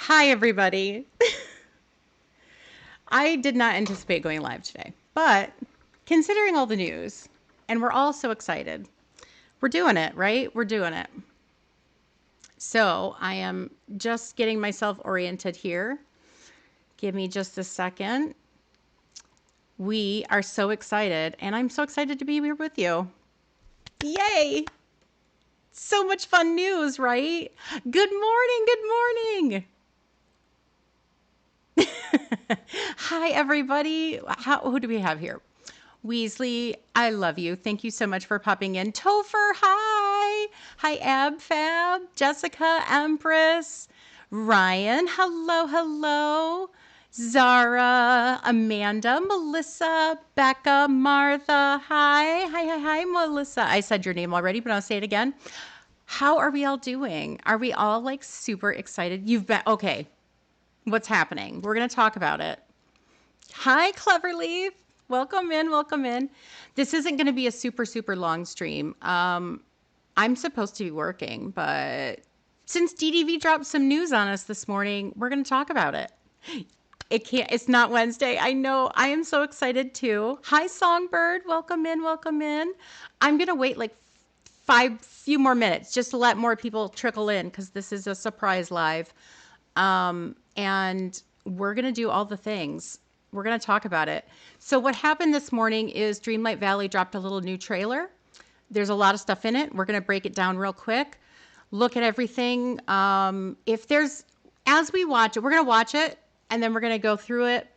Hi, everybody. I did not anticipate going live today, but considering all the news, and we're all so excited, we're doing it, right? We're doing it. So I am just getting myself oriented here. Give me just a second. We are so excited, and I'm so excited to be here with you. Yay! So much fun news, right? Good morning. Good morning. Hi, everybody. Who do we have here? Weasley, I love you. Thank you so much for popping in. Topher, hi. Hi, Ab Fab. Jessica, Empress. Ryan, hello, hello. Zara, Amanda, Melissa, Becca, Martha, hi, Melissa. I said your name already, but I'll say it again. How are we all doing? Are we all like super excited? You've been, okay, what's happening? We're going to talk about it. Hi, Cleverleaf. Welcome in. Welcome in. This isn't going to be a super long stream. I'm supposed to be working, but since DDV dropped some news on us this morning, we're going to talk about it. It's not Wednesday. I know. I am so excited too. Hi, Songbird. Welcome in. Welcome in. I'm going to wait like few more minutes just to let more people trickle in because this is a surprise live. And we're going to do all the things. We're going to talk about it. So what happened this morning is Dreamlight Valley dropped a little new trailer. There's a lot of stuff in it. We're going to break it down real quick. Look at everything. As we watch it, we're going to watch it and then we're going to go through it.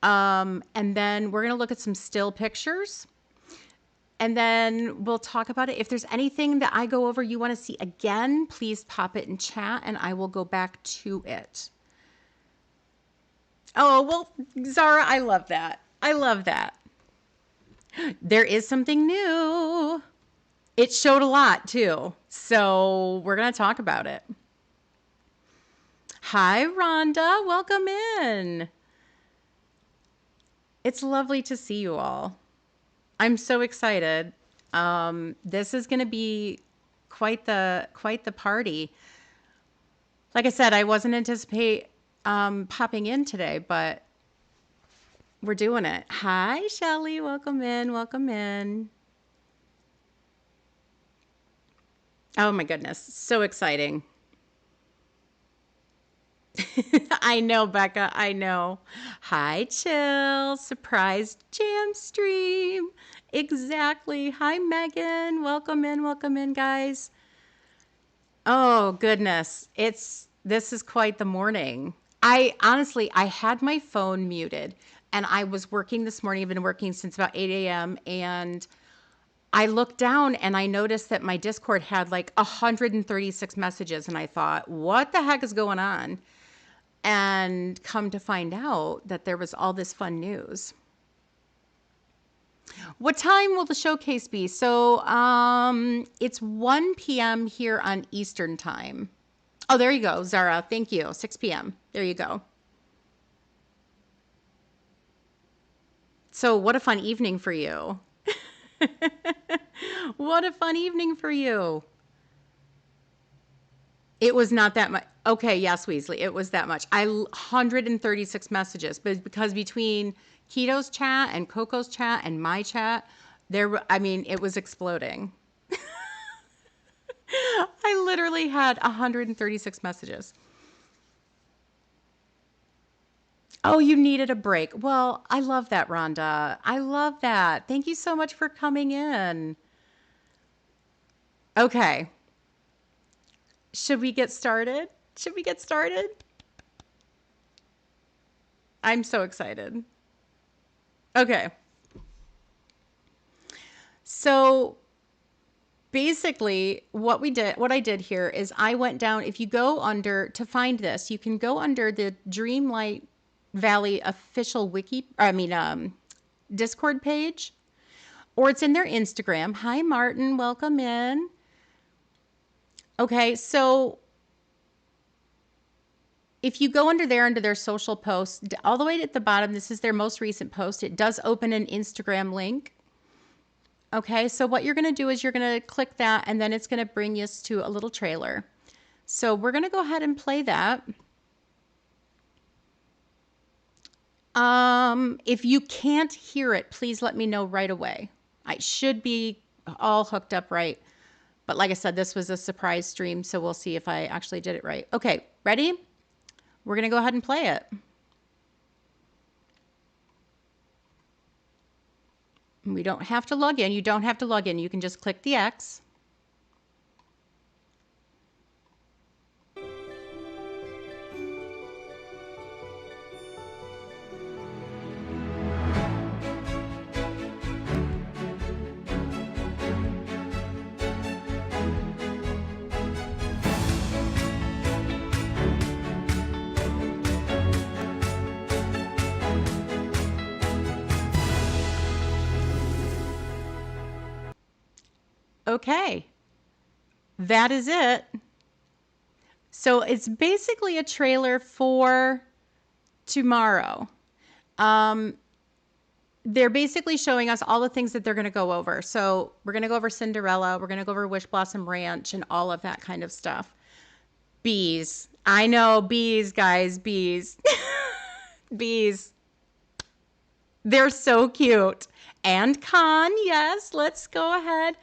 And then we're going to look at some still pictures. And then we'll talk about it. If there's anything that I go over you want to see again, please pop it in chat and I will go back to it. Oh, well, Zara, I love that. I love that. There is something new. It showed a lot too. So we're going to talk about it. Hi, Rhonda. Welcome in. It's lovely to see you all. I'm so excited. This is going to be quite the party. Like I said, I wasn't anticipate popping in today, but we're doing it. Hi, Shelly. Welcome in. Welcome in. Oh my goodness. So exciting. I know, Becca. I know. Hi, Chill. Surprise jam stream. Exactly. Hi, Megan. Welcome in. Welcome in, guys. Oh, goodness. This is quite the morning. I had my phone muted and I was working this morning. I've been working since about 8 a.m. and I looked down and I noticed that my Discord had like 136 messages and I thought, what the heck is going on? And come to find out that there was all this fun news. What time will the showcase be? So it's 1 p.m. here on Eastern time. Oh, there you go, Zara. Thank you. 6 p.m. There you go. So what a fun evening for you. What a fun evening for you. It was not that much. Okay, yes, Weasley, it was that much. 136 messages, but because between Keto's chat and Coco's chat and my chat, it was exploding. I literally had 136 messages. Oh, you needed a break. Well, I love that, Rhonda. I love that. Thank you so much for coming in. Okay. Should we get started? Should we get started? I'm so excited. Okay. So basically what I did here is I went down, if you go under to find this, you can go under the Dreamlight Valley official Discord page, or it's in their Instagram. Hi, Martin. Welcome in. Okay. So if you go under their social posts, all the way at the bottom, this is their most recent post. It does open an Instagram link. Okay, so what you're going to do is you're going to click that and then it's going to bring us to a little trailer. So we're going to go ahead and play that. If you can't hear it, please let me know right away. I should be all hooked up right. But like I said, this was a surprise stream, so we'll see if I actually did it right. Okay, ready? We're going to go ahead and play it. We don't have to log in. You don't have to log in. You can just click the X. Okay, that is it. So it's basically a trailer for tomorrow. They're basically showing us all the things that they're going to go over. So we're going to go over Cinderella. We're going to go over Wish Blossom Ranch and all of that kind of stuff. Bees. I know, bees, guys, bees. Bees. They're so cute. And con, yes, let's go ahead.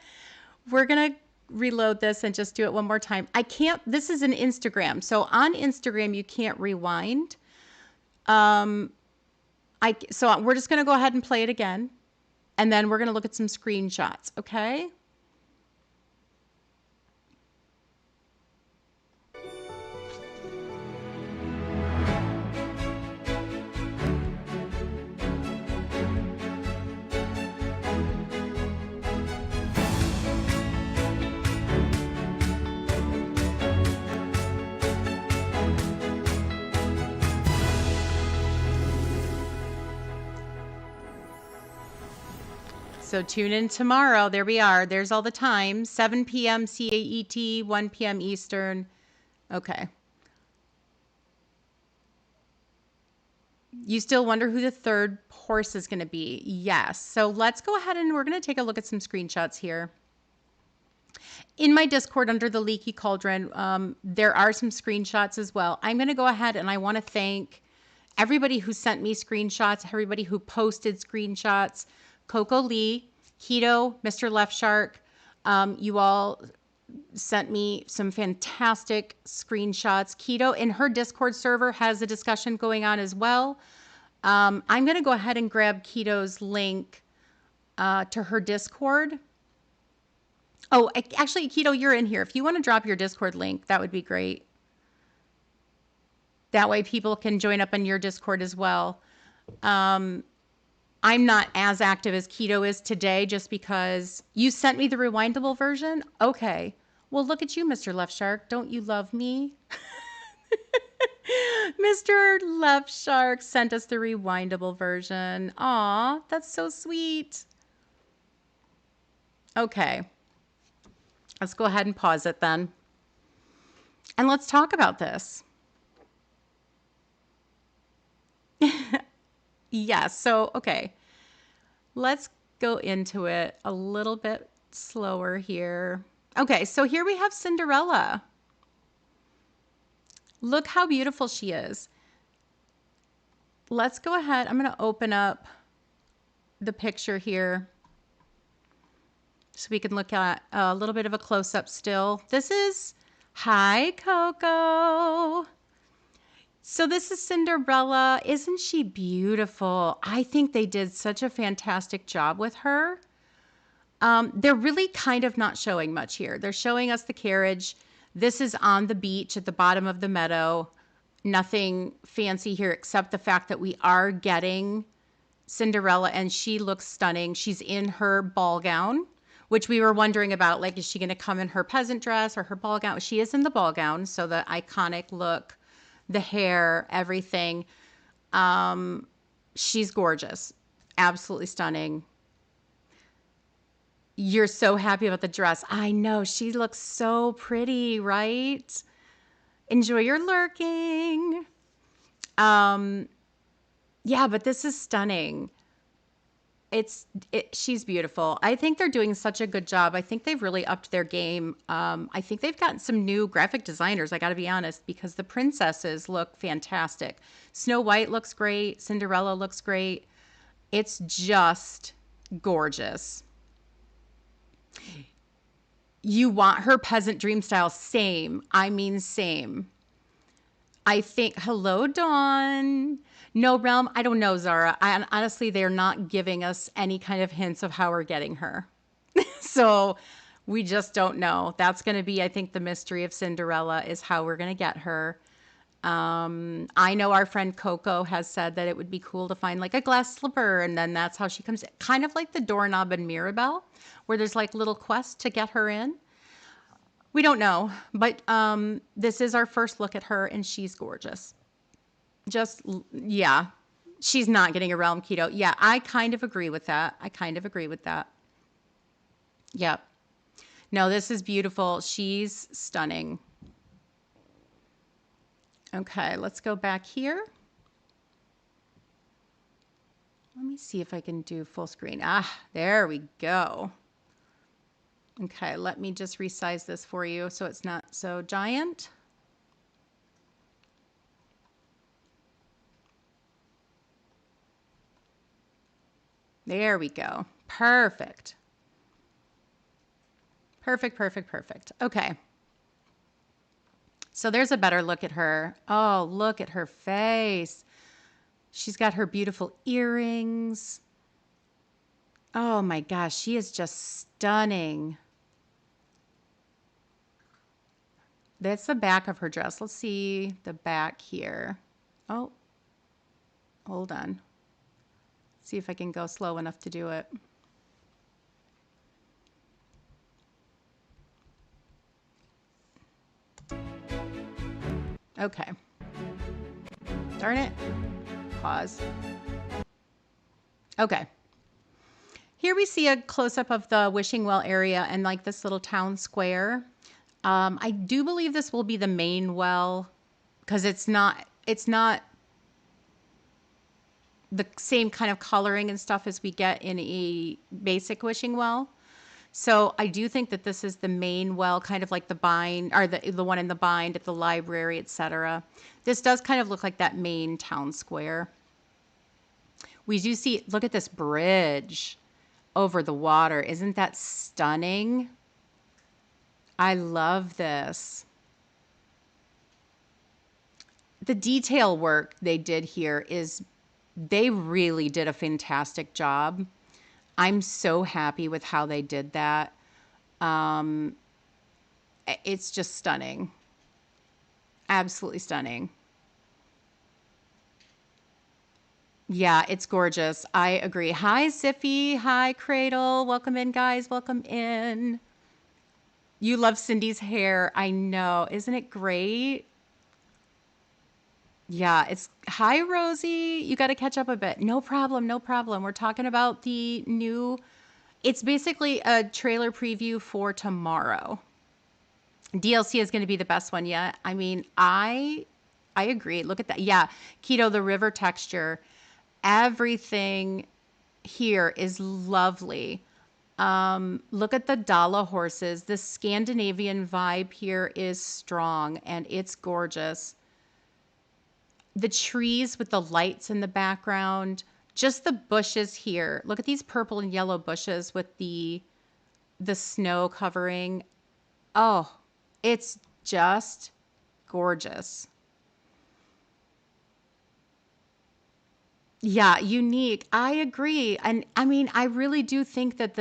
We're going to reload this and just do it one more time. I can't, this is an Instagram. So on Instagram, you can't rewind. So we're just going to go ahead and play it again. And then we're going to look at some screenshots, okay? So tune in tomorrow. There we are. There's all the times. 7 p.m. CAET, 1 p.m. Eastern. Okay. You still wonder who the third horse is going to be? Yes. So let's go ahead and we're going to take a look at some screenshots here. In my Discord under the Leaky Cauldron, there are some screenshots as well. I'm going to go ahead and I want to thank everybody who sent me screenshots, everybody who posted screenshots. Coco Lee, Keto, Mr. Left Shark, you all sent me some fantastic screenshots. Keto in her Discord server has a discussion going on as well. I'm going to go ahead and grab Keto's link to her Discord. Oh, actually, Keto, you're in here. If you want to drop your Discord link, that would be great. That way people can join up on your Discord as well. I'm not as active as Keto is today just because you sent me the rewindable version. Okay. Well, look at you, Mr. Left Shark. Don't you love me? Mr. Left Shark sent us the rewindable version. Aw, that's so sweet. Okay. Let's go ahead and pause it then. And let's talk about this. Yes. So, okay. Let's go into it a little bit slower here. Okay. So here we have Cinderella. Look how beautiful she is. Let's go ahead. I'm going to open up the picture here so we can look at a little bit of a close-up still. This is, hi, Coco. So this is Cinderella. Isn't she beautiful? I think they did such a fantastic job with her. They're really kind of not showing much here. They're showing us the carriage. This is on the beach at the bottom of the meadow. Nothing fancy here except the fact that we are getting Cinderella and she looks stunning. She's in her ball gown, which we were wondering about. Like, is she going to come in her peasant dress or her ball gown? She is in the ball gown, so the iconic look, the hair, everything. She's gorgeous. Absolutely stunning. You're so happy about the dress. I know. She looks so pretty, right? Enjoy your lurking. Yeah, but this is stunning. she's beautiful. I think they're doing such a good job. I think they've really upped their game. I think they've gotten some new graphic designers. I got to be honest, because the princesses look fantastic. Snow White looks great. Cinderella looks great. It's just gorgeous. You want her peasant dream style? Same. I mean, same. I think, hello, Dawn. No realm. I don't know, Zara. Honestly, they're not giving us any kind of hints of how we're getting her. So we just don't know. That's going to be, I think, the mystery of Cinderella is how we're going to get her. I know our friend Coco has said that it would be cool to find like a glass slipper, and then that's how she comes in. Kind of like the doorknob in Mirabelle, where there's like little quests to get her in. We don't know, but this is our first look at her, and she's gorgeous. Yeah, she's not getting a realm keto. Yeah, I kind of agree with that. I kind of agree with that. Yep. No, this is beautiful. She's stunning. Okay, let's go back here. Let me see if I can do full screen. Ah, there we go. Okay, let me just resize this for you so it's not so giant. There we go. Perfect. Perfect, perfect, perfect. Okay. So there's a better look at her. Oh, look at her face. She's got her beautiful earrings. Oh my gosh, she is just stunning. That's the back of her dress. Let's see the back here. Oh, hold on. See if I can go slow enough to do it. Okay. Darn it. Pause. Okay. Here we see a close-up of the wishing well area and like this little town square. I do believe this will be the main well because it's not the same kind of coloring and stuff as we get in a basic wishing well. So I do think that this is the main well, kind of like the bind or the one in the bind at the library, etc. This does kind of look like that main town square. We do see, look at this bridge over the water. Isn't that stunning? I love this. The detail work they did here is they really did a fantastic job. I'm so happy with how they did that. Um, it's just stunning. Absolutely stunning. Yeah, it's gorgeous. I agree. Hi, Ziffy. Hi, Cradle. Welcome in, guys. Welcome in. You love Cindy's hair. I know. Isn't it great? Yeah, it's hi Rosie. You got to catch up a bit. No problem, no problem. We're talking about the new it's basically a trailer preview for tomorrow. DLC is going to be the best one yet. I mean, I agree. Look at that. Yeah, keto the river texture. Everything here is lovely. Look at the Dala horses. The Scandinavian vibe here is strong and it's gorgeous. The trees with the lights in the background, just the bushes here. Look at these purple and yellow bushes with the snow covering. Oh, it's just gorgeous. Yeah, unique. I agree. And I mean, I really do think that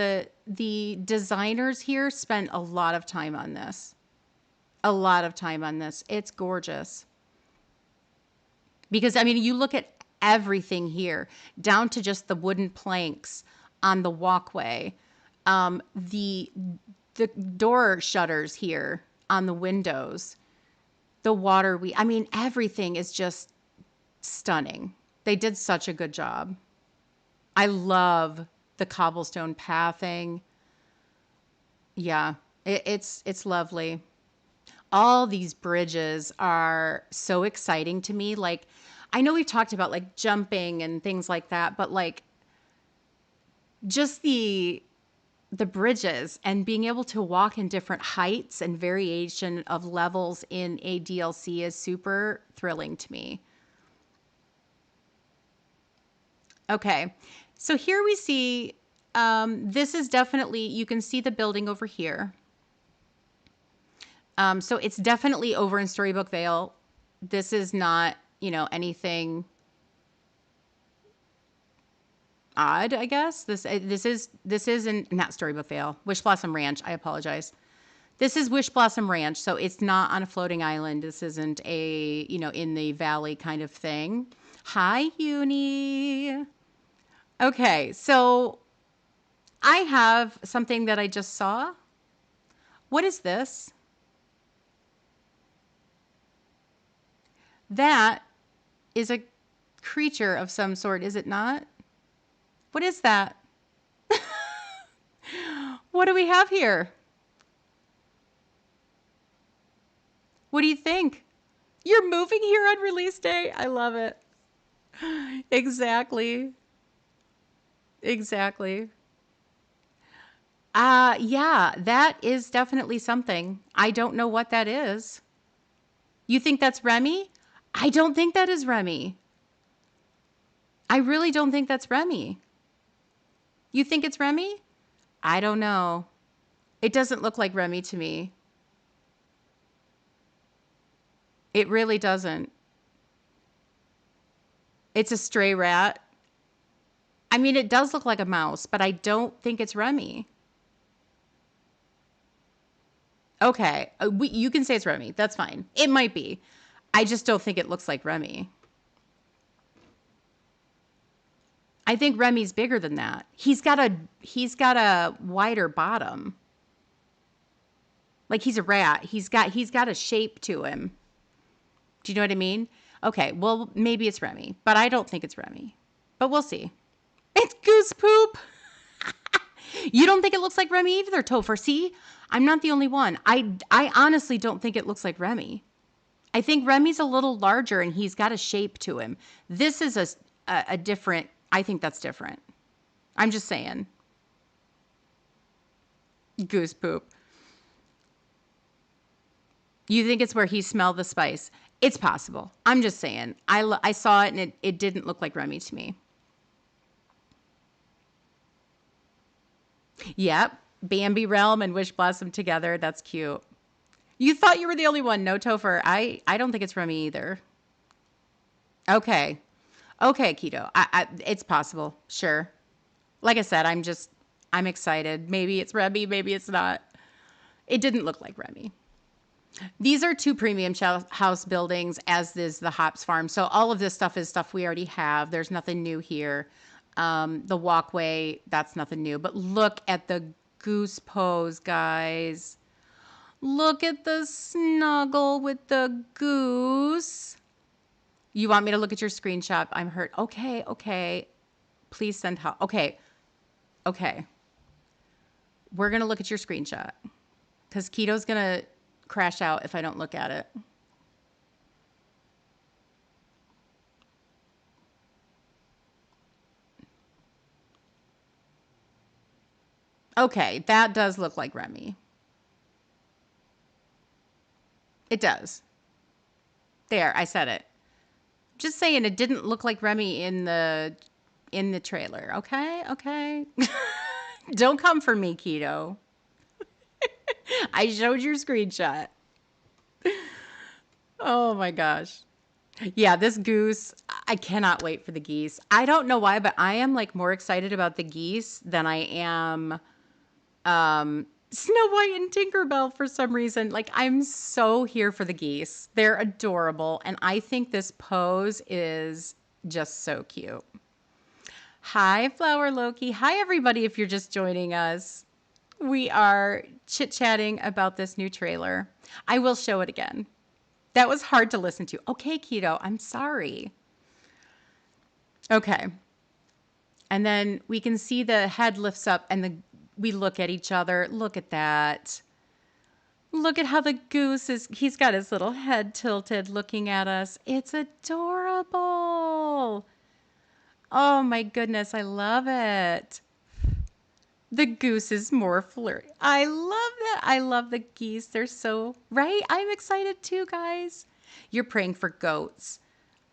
the designers here spent a lot of time on this. A lot of time on this. It's gorgeous. Because I mean, you look at everything here, down to just the wooden planks on the walkway, the door shutters here on the windows, the water I mean, everything is just stunning. They did such a good job. I love the cobblestone pathing. Yeah, it's lovely. All these bridges are so exciting to me. Like, I know we've talked about like jumping and things like that, but like just the bridges and being able to walk in different heights and variation of levels in a DLC is super thrilling to me. Okay, so here we see this is definitely, you can see the building over here. So it's definitely over in Storybook Vale. This is not, anything odd, I guess. This is in not Storybook Vale, Wish Blossom Ranch. I apologize. This is Wish Blossom Ranch, so it's not on a floating island. This isn't a, in the valley kind of thing. Hi, Uni. Okay, so I have something that I just saw. What is this? That is a creature of some sort, is it not? What is that? What do we have here? What do you think? You're moving here on release day? I love it. Exactly. Exactly. Yeah, that is definitely something. I don't know what that is. You think that's Remy? I don't think that is Remy. I really don't think that's Remy. You think it's Remy? I don't know. It doesn't look like Remy to me. It really doesn't. It's a stray rat. I mean, it does look like a mouse, but I don't think it's Remy. Okay, you can say it's Remy. That's fine. It might be. I just don't think it looks like Remy. I think Remy's bigger than that. He's got a wider bottom. Like he's a rat. He's got a shape to him. Do you know what I mean? Okay, well maybe it's Remy, but I don't think it's Remy. But we'll see. It's goose poop. You don't think it looks like Remy either, Topher. See? I'm not the only one. I honestly don't think it looks like Remy. I think Remy's a little larger and he's got a shape to him. This is a different, I think that's different. I'm just saying. Goose poop. You think it's where he smelled the spice? It's possible. I'm just saying. I saw it and it didn't look like Remy to me. Yep. Bambi Realm and Wish Blossom together. That's cute. You thought you were the only one. No, Topher. I don't think it's Remy either. Okay. Okay, Keto. It's possible. Sure. Like I said, I'm excited. Maybe it's Remy. Maybe it's not. It didn't look like Remy. These are two premium house buildings, as is the hops farm. So all of this stuff is stuff we already have. There's nothing new here. The walkway, that's nothing new. But look at the goose pose, guys. Look at the snuggle with the goose. You want me to look at your screenshot? I'm hurt. Okay, okay. Please send help. Okay, okay. We're going to look at your screenshot because Keto's going to crash out if I don't look at it. Okay, that does look like Remy. It does. There, I said it. Just saying it didn't look like Remy in the trailer. Okay? Okay. Don't come for me, Keto. I showed your screenshot. Oh my gosh. Yeah, this goose, I cannot wait for the geese. I don't know why, but I am like more excited about the geese than I am Snow White and Tinkerbell for some reason. Like I'm so here for the geese. They're adorable and I think this pose is just so cute. Hi, Flower Loki. Hi, everybody, if you're just joining us. We are chit-chatting about this new trailer. I will show it again. That was hard to listen to. Okay, Keto, I'm sorry. Okay. And then we can see the head lifts up and we look at each other. Look at that. Look at how the goose he's got his little head tilted looking at us. It's adorable. Oh my goodness, I love it. The goose is more flirty. I love that. I love the geese. They're so right. I'm excited too, guys. You're praying for goats.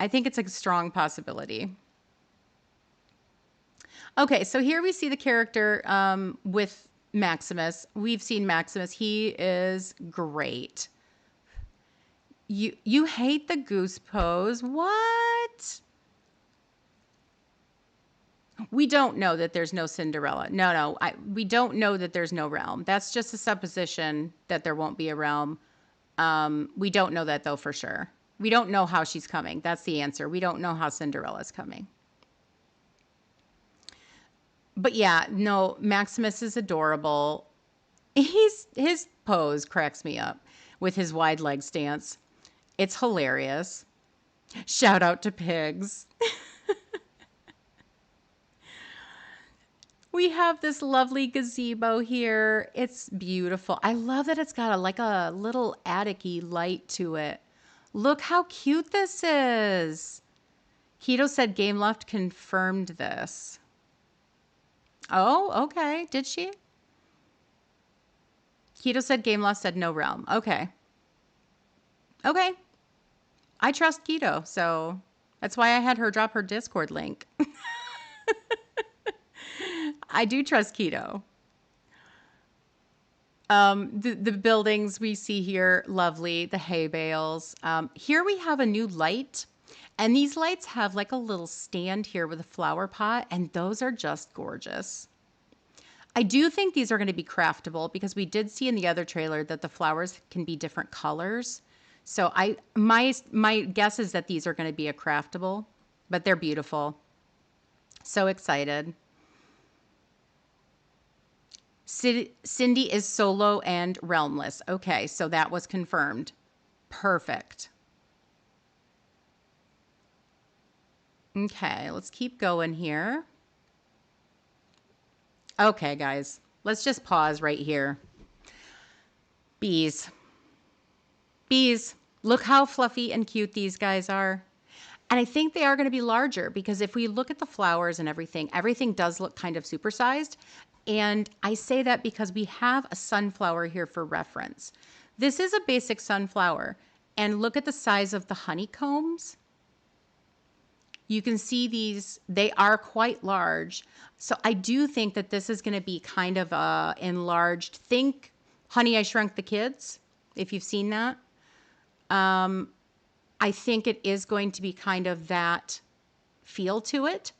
I think it's a strong possibility. Okay, so here we see the character with Maximus. We've seen Maximus. He is great. You hate the goose pose. What? We don't know that there's no Cinderella. No, no. We don't know that there's no realm. That's just a supposition that there won't be a realm. We don't know that though for sure. We don't know how she's coming. That's the answer. We don't know how Cinderella's coming. But yeah, no, Maximus is adorable. His pose cracks me up with his wide leg stance. It's hilarious. Shout out to pigs. We have this lovely gazebo here. It's beautiful. I love that it's got like a little attic-y light to it. Look how cute this is. Keto said Gameloft confirmed this. Oh, okay. Did she? Keto said Gameloft said no realm. Okay. Okay. I trust Keto, so that's why I had her drop her Discord link. I do trust Keto. The buildings we see here, lovely. The hay bales. Here we have a new light. And these lights have like a little stand here with a flower pot. And those are just gorgeous. I do think these are going to be craftable because we did see in the other trailer that the flowers can be different colors. So my guess is that these are going to be a craftable, but they're beautiful. So excited. Cindy is solo and realmless. Okay, so that was confirmed. Perfect. Okay, let's keep going here. Okay, guys, let's just pause right here. Bees. Bees. Look how fluffy and cute these guys are. And I think they are going to be larger because if we look at the flowers and everything does look kind of supersized. And I say that because we have a sunflower here for reference. This is a basic sunflower. And look at the size of the honeycombs. You can see these, they are quite large. So I do think that this is going to be kind of a enlarged, think Honey, I Shrunk the Kids, if you've seen that. I think it is going to be kind of that feel to it.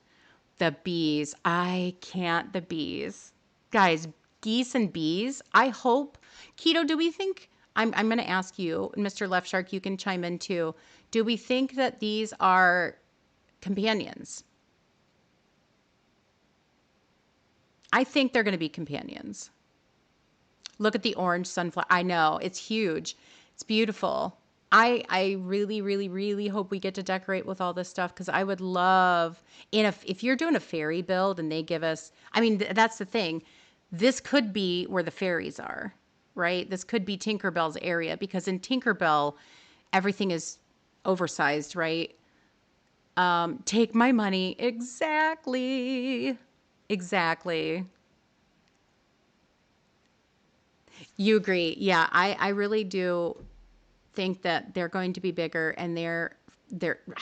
The bees. I can't, the bees. Guys, geese and bees. I hope. Keto, do we think, I'm going to ask you, Mr. Left Shark, you can chime in too. Do we think that these are companions? I think they're going to be companions. Look at the orange sunflower. I know, it's huge. It's beautiful. I really, really, really hope we get to decorate with all this stuff because I would love, if you're doing a fairy build and they give us, I mean, that's the thing. This could be where the fairies are, right? This could be Tinkerbell's area because in Tinkerbell, everything is oversized, right? Take my money. Exactly. Exactly. You agree. Yeah, I really do think that they're going to be bigger and I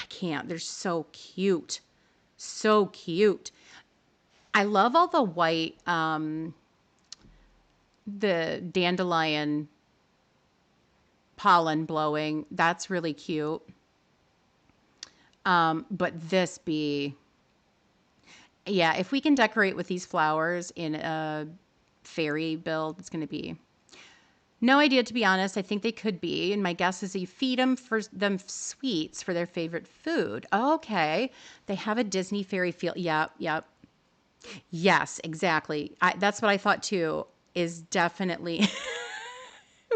can't. They're so cute. So cute. I love all the white the dandelion pollen blowing. That's really cute. But this bee, yeah, if we can decorate with these flowers in a fairy build, it's going to be no idea, to be honest. I think they could be. And my guess is you feed them sweets for their favorite food. Okay. They have a Disney fairy feel. Yep. Yep. Yes, exactly. That's what I thought too, is definitely.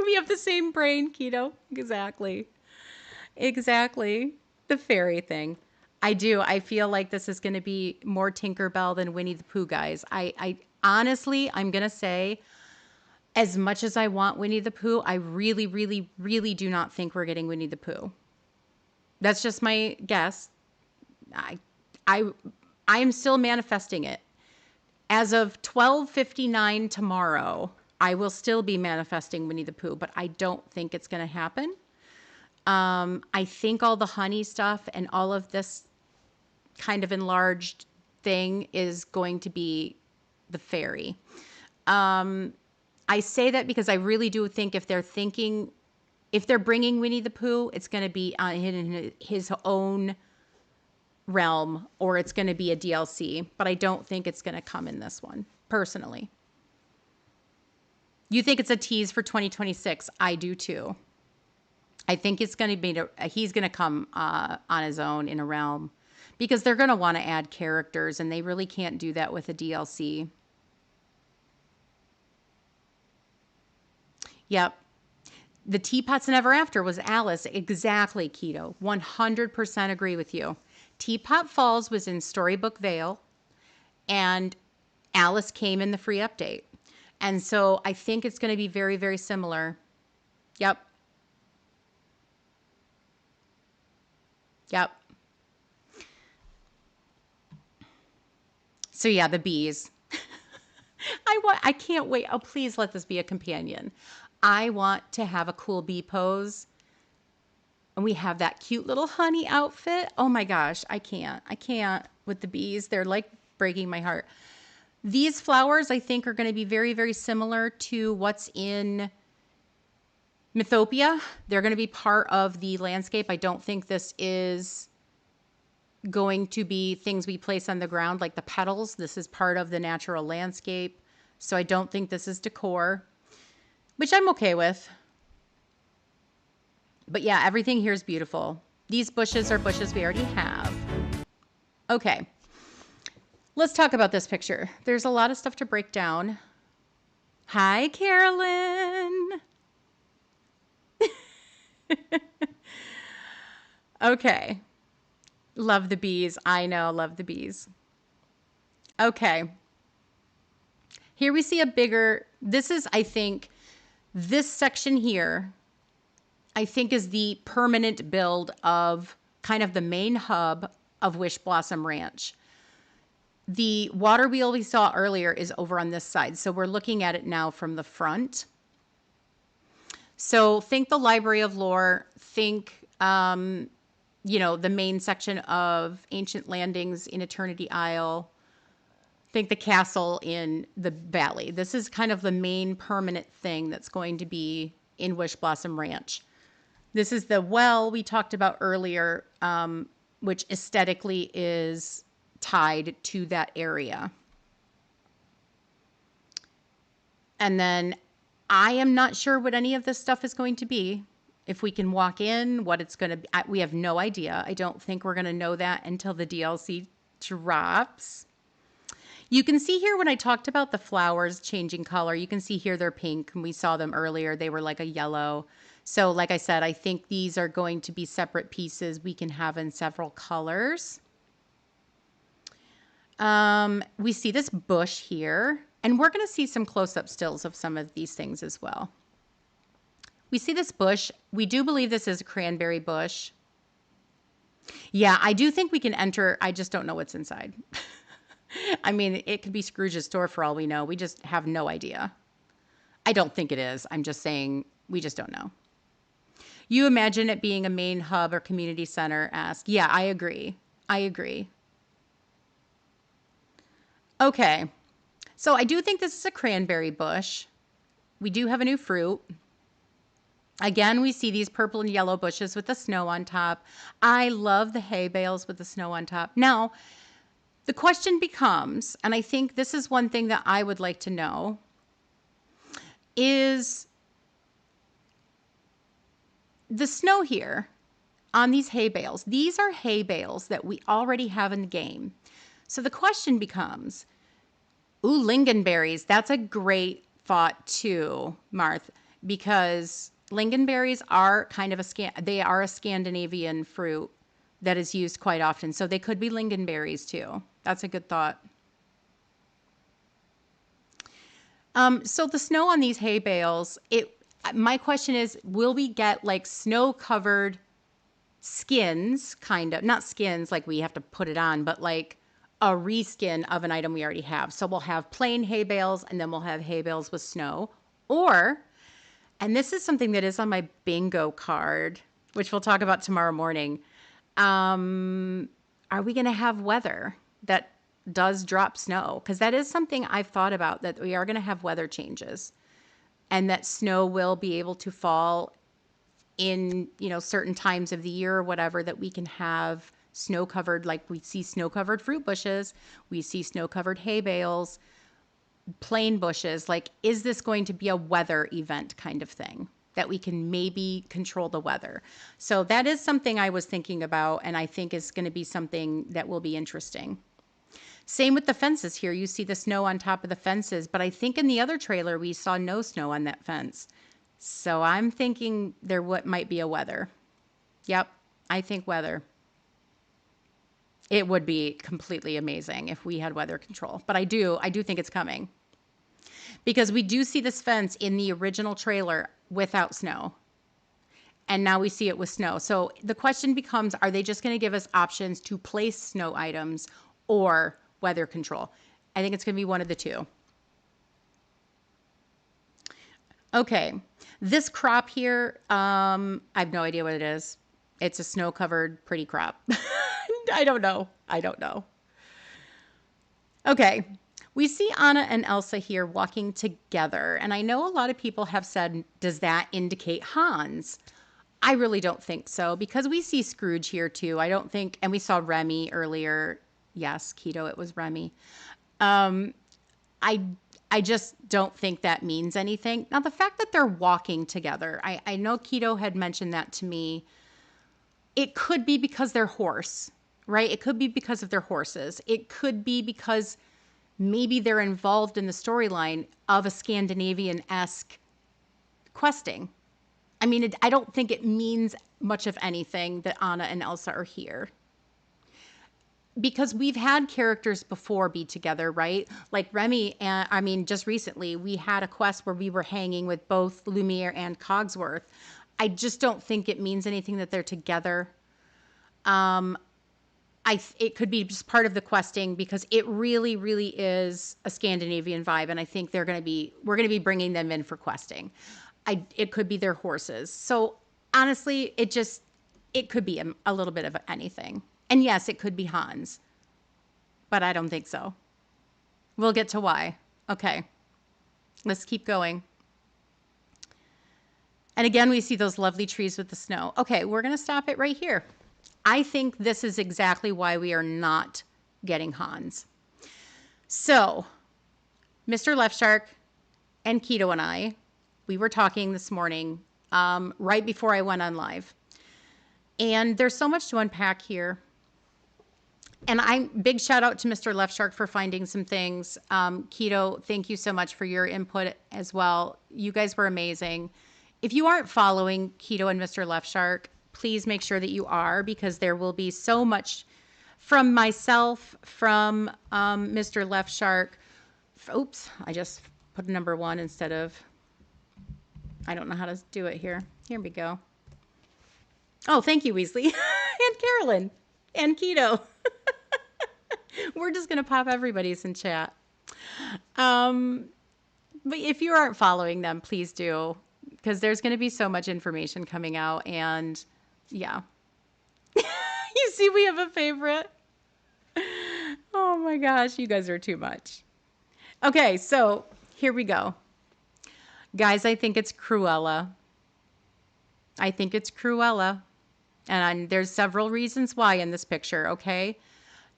We have the same brain, Keto. Exactly. Exactly. The fairy thing. I do. I feel like this is going to be more Tinkerbell than Winnie the Pooh, guys. I honestly, I'm going to say, as much as I want Winnie the Pooh, I really, really, really do not think we're getting Winnie the Pooh. That's just my guess. I, I, I am still manifesting it. As of 12:59 tomorrow, I will still be manifesting Winnie the Pooh, but I don't think it's going to happen. I think all the honey stuff and all of this kind of enlarged thing is going to be the fairy. I say that because I really do think if they're bringing Winnie the Pooh, it's going to be in his own realm, or it's going to be a DLC, but I don't think it's going to come in this one, personally. You think it's a tease for 2026? I do too. I think it's going to be, he's going to come on his own in a realm, because they're going to want to add characters, and they really can't do that with a DLC. Yep. The Teapots and Ever After was Alice. Exactly, Keto. 100% agree with you. Teapot Falls was in Storybook Vale, and Alice came in the free update. And so I think it's going to be very, very similar. Yep. Yep. So yeah, the bees. I can't wait. Oh, please let this be a companion. I want to have a cool bee pose. And we have that cute little honey outfit. Oh my gosh, I can't. I can't with the bees. They're like breaking my heart. These flowers, I think, are going to be very, very similar to what's in Mythopia. They're going to be part of the landscape. I don't think this is going to be things we place on the ground like the petals. This is part of the natural landscape. So I don't think this is decor, which I'm okay with. But yeah, everything here is beautiful. These bushes are bushes we already have. Okay. Let's talk about this picture. There's a lot of stuff to break down. Hi, Carolyn. Okay. Love the bees. I know, love the bees. Okay. Here we see a bigger, this is, I think, this section here, I think is the permanent build of kind of the main hub of Wish Blossom Ranch. The water wheel we saw earlier is over on this side. So we're looking at it now from the front. So think the Library of Lore, think, you know, the main section of Ancient Landings in Eternity Isle, think the castle in the valley. This is kind of the main permanent thing that's going to be in Wish Blossom Ranch. This is the well we talked about earlier, which aesthetically is tied to that area. And then I am not sure what any of this stuff is going to be. If we can walk in, what it's going to be, we have no idea. I don't think we're going to know that until the DLC drops. You can see here when I talked about the flowers changing color, you can see here they're pink, and we saw them earlier. They were like a yellow. So like I said, I think these are going to be separate pieces we can have in several colors. We see this bush here, and we're going to see some close-up stills of some of these things as well. We see this bush. We do believe this is a cranberry bush. Yeah, I do think we can enter. I just don't know what's inside. I mean, it could be Scrooge's store for all we know. We just have no idea. I don't think it is. I'm just saying we just don't know. You imagine it being a main hub or community center. Ask. Yeah, I agree. I agree. Okay. So I do think this is a cranberry bush. We do have a new fruit. Again, we see these purple and yellow bushes with the snow on top. I love the hay bales with the snow on top. Now, the question becomes, and I think this is one thing that I would like to know, is the snow here on these hay bales. These are hay bales that we already have in the game. So the question becomes, ooh, lingonberries. That's a great thought too, Marth, because lingonberries are kind of a Scandinavian fruit that is used quite often. So they could be lingonberries too. That's a good thought. So the snow on these hay bales, my question is, will we get like snow-covered skins, kind of, not skins like we have to put it on, but like a reskin of an item we already have. So we'll have plain hay bales and then we'll have hay bales with snow. Or, and this is something that is on my bingo card, which we'll talk about tomorrow morning. Are we going to have weather that does drop snow? Because that is something I've thought about, that we are going to have weather changes and that snow will be able to fall in, certain times of the year or whatever, that we can have snow covered, like we see snow covered fruit bushes, we see snow covered hay bales, plain bushes. Like, is this going to be a weather event kind of thing that we can maybe control the weather? So that is something I was thinking about, and I think is going to be something that will be interesting. Same with the fences here. You see the snow on top of the fences, but I think in the other trailer we saw no snow on that fence. So I'm thinking there might be a weather. Yep, I think weather. It would be completely amazing if we had weather control. But I do think it's coming. Because we do see this fence in the original trailer without snow. And now we see it with snow. So the question becomes, are they just going to give us options to place snow items or weather control? I think it's going to be one of the two. Okay, this crop here, I have no idea what it is. It's a snow-covered pretty crop. I don't know. Okay, we see Anna and Elsa here walking together. And I know a lot of people have said, does that indicate Hans? I really don't think so, because we see Scrooge here too. I don't think, and we saw Remy earlier. Yes, Keto, it was Remy. I just don't think that means anything. Now, the fact that they're walking together, I know Keto had mentioned that to me. It could be because they're horse, right? It could be because of their horses. It could be because maybe they're involved in the storyline of a Scandinavian-esque questing. I mean, I don't think it means much of anything that Anna and Elsa are here. Because we've had characters before be together, right? Like Remy, and I mean, just recently we had a quest where we were hanging with both Lumiere and Cogsworth. I just don't think it means anything that they're together. It could be just part of the questing, because it really, really is a Scandinavian vibe, and I think we're going to be bringing them in for questing. It could be their horses. So honestly, it could be a little bit of anything. And yes, it could be Hans, but I don't think so. We'll get to why. Okay, let's keep going. And again, we see those lovely trees with the snow. Okay, we're going to stop it right here. I think this is exactly why we are not getting Hans. So, Mr. Left Shark and Keto and I, we were talking this morning, right before I went on live. And there's so much to unpack here. And big shout out to Mr. Left Shark for finding some things. Keto, thank you so much for your input as well. You guys were amazing. If you aren't following Keto and Mr. Left Shark, please make sure that you are, because there will be so much from myself, from Mr. Left Shark. Oops, I just put a number 1 instead of, I don't know how to do it here. Here we go. Oh, thank you, Weasley and Carolyn and Keto. We're just going to pop everybody's in chat. But if you aren't following them, please do, because there's going to be so much information coming out. And yeah, you see, we have a favorite. Oh my gosh, you guys are too much. Okay, so here we go. Guys, I think it's Cruella. I think it's Cruella. And there's several reasons why in this picture, okay?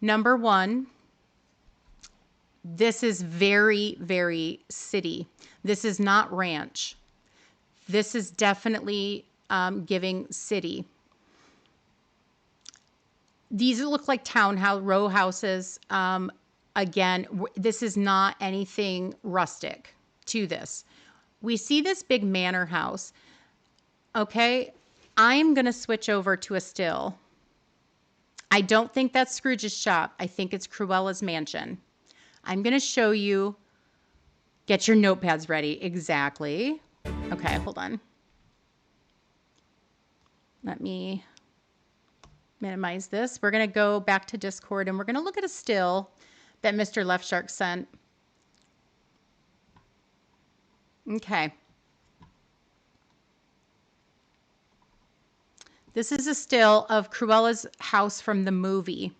Number 1, this is very, very city. This is not ranch. This is definitely giving city. These look like townhouse, row houses. Again, this is not anything rustic to this. We see this big manor house. Okay, I'm going to switch over to a still. I don't think that's Scrooge's shop. I think it's Cruella's mansion. I'm going to show you. Get your notepads ready. Exactly. Okay, hold on. Let me minimize this. We're going to go back to Discord and we're going to look at a still that Mr. Left Shark sent. Okay. This is a still of Cruella's house from the movie.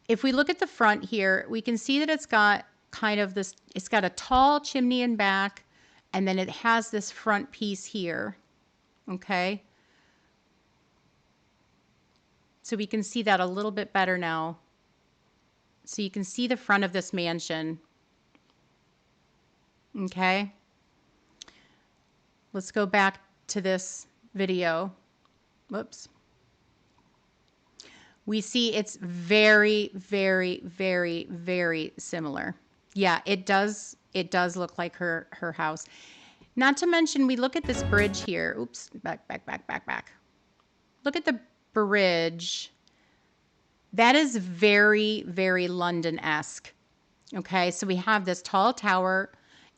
If we look at the front here, we can see that it's got kind of this, it's got a tall chimney in back, and then it has this front piece here. Okay. So we can see that a little bit better now. So you can see the front of this mansion. Okay. Let's go back to this video. Whoops. We see it's very, very, very, very similar. Yeah, it does look like her house. Not to mention, we look at this bridge here. Oops, back. Look at the bridge. That is very, very London-esque. Okay, so we have this tall tower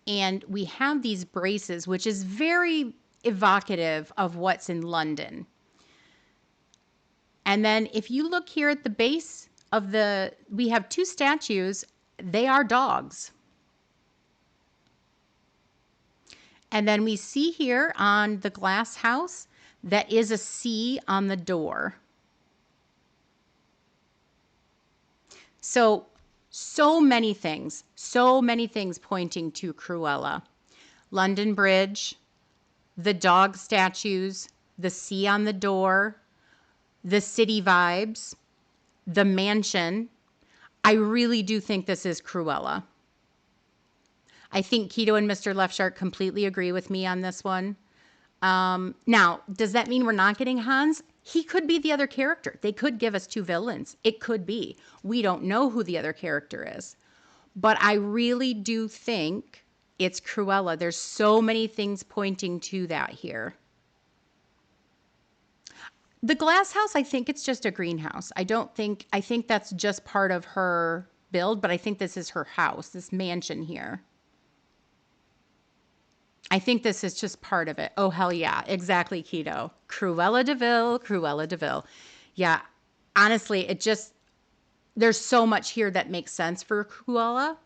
and we have these braces, which is very evocative of what's in London. And then if you look here at the base of we have two statues. They are dogs. And then we see here on the glass house, that is a C on the door. So many things pointing to Cruella. London Bridge, the dog statues, the C on the door, the city vibes, the mansion. I really do think this is Cruella. I think Keto and Mr. Left Shark completely agree with me on this one. Now, does that mean we're not getting Hans? He could be the other character. They could give us two villains. It could be. We don't know who the other character is. But I really do think it's Cruella. There's so many things pointing to that here. The glass house, I think it's just a greenhouse. I think that's just part of her build, but I think this is her house, this mansion here. I think this is just part of it. Oh, hell yeah. Exactly, Keto. Cruella de Vil. Yeah, honestly, there's so much here that makes sense for Cruella.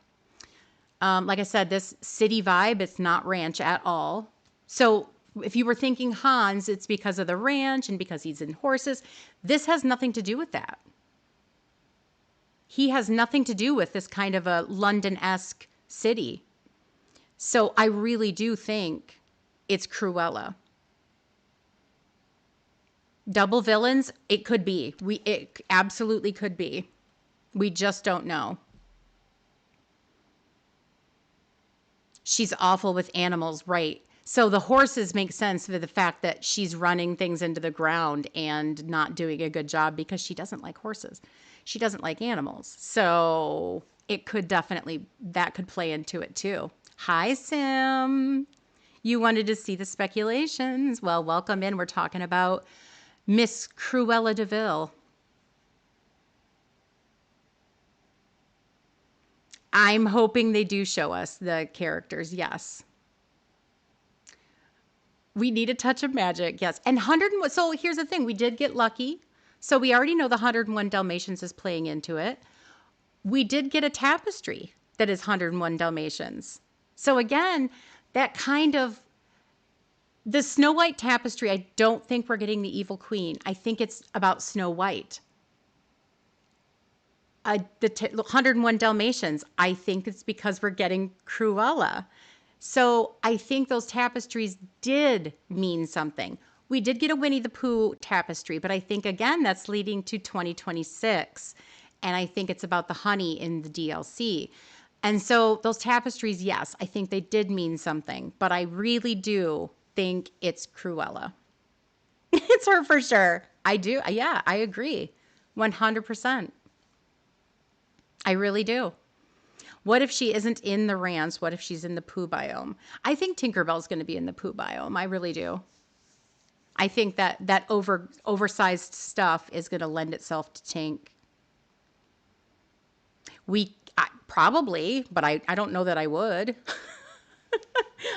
Like I said, this city vibe, it's not ranch at all. So if you were thinking Hans, it's because of the ranch and because he's in horses. This has nothing to do with that. He has nothing to do with this kind of a London-esque city. So I really do think it's Cruella. Double villains, it could be. It absolutely could be. We just don't know. She's awful with animals, right? So the horses make sense for the fact that she's running things into the ground and not doing a good job because she doesn't like horses. She doesn't like animals. So it could definitely, that could play into it too. Hi, Sim. You wanted to see the speculations. Well, welcome in. We're talking about Miss Cruella de Vil. I'm hoping they do show us the characters. Yes. We need a touch of magic. Yes. And 101. So here's the thing. We did get lucky. So we already know the 101 Dalmatians is playing into it. We did get a tapestry that is 101 Dalmatians. So again, that kind of, the Snow White tapestry, I don't think we're getting the Evil Queen. I think it's about Snow White. The 101 Dalmatians, I think it's because we're getting Cruella. So I think those tapestries did mean something. We did get a Winnie the Pooh tapestry, but I think, again, that's leading to 2026. And I think it's about the honey in the DLC. And so those tapestries, yes, I think they did mean something. But I really do think it's Cruella. It's her for sure. I do. Yeah, I agree. 100%. I really do. What if she isn't in the ranch? What if she's in the Pooh biome? I think Tinkerbell's going to be in the Pooh biome. I really do. I think that oversized stuff is going to lend itself to Tink. Probably, but I don't know that I would.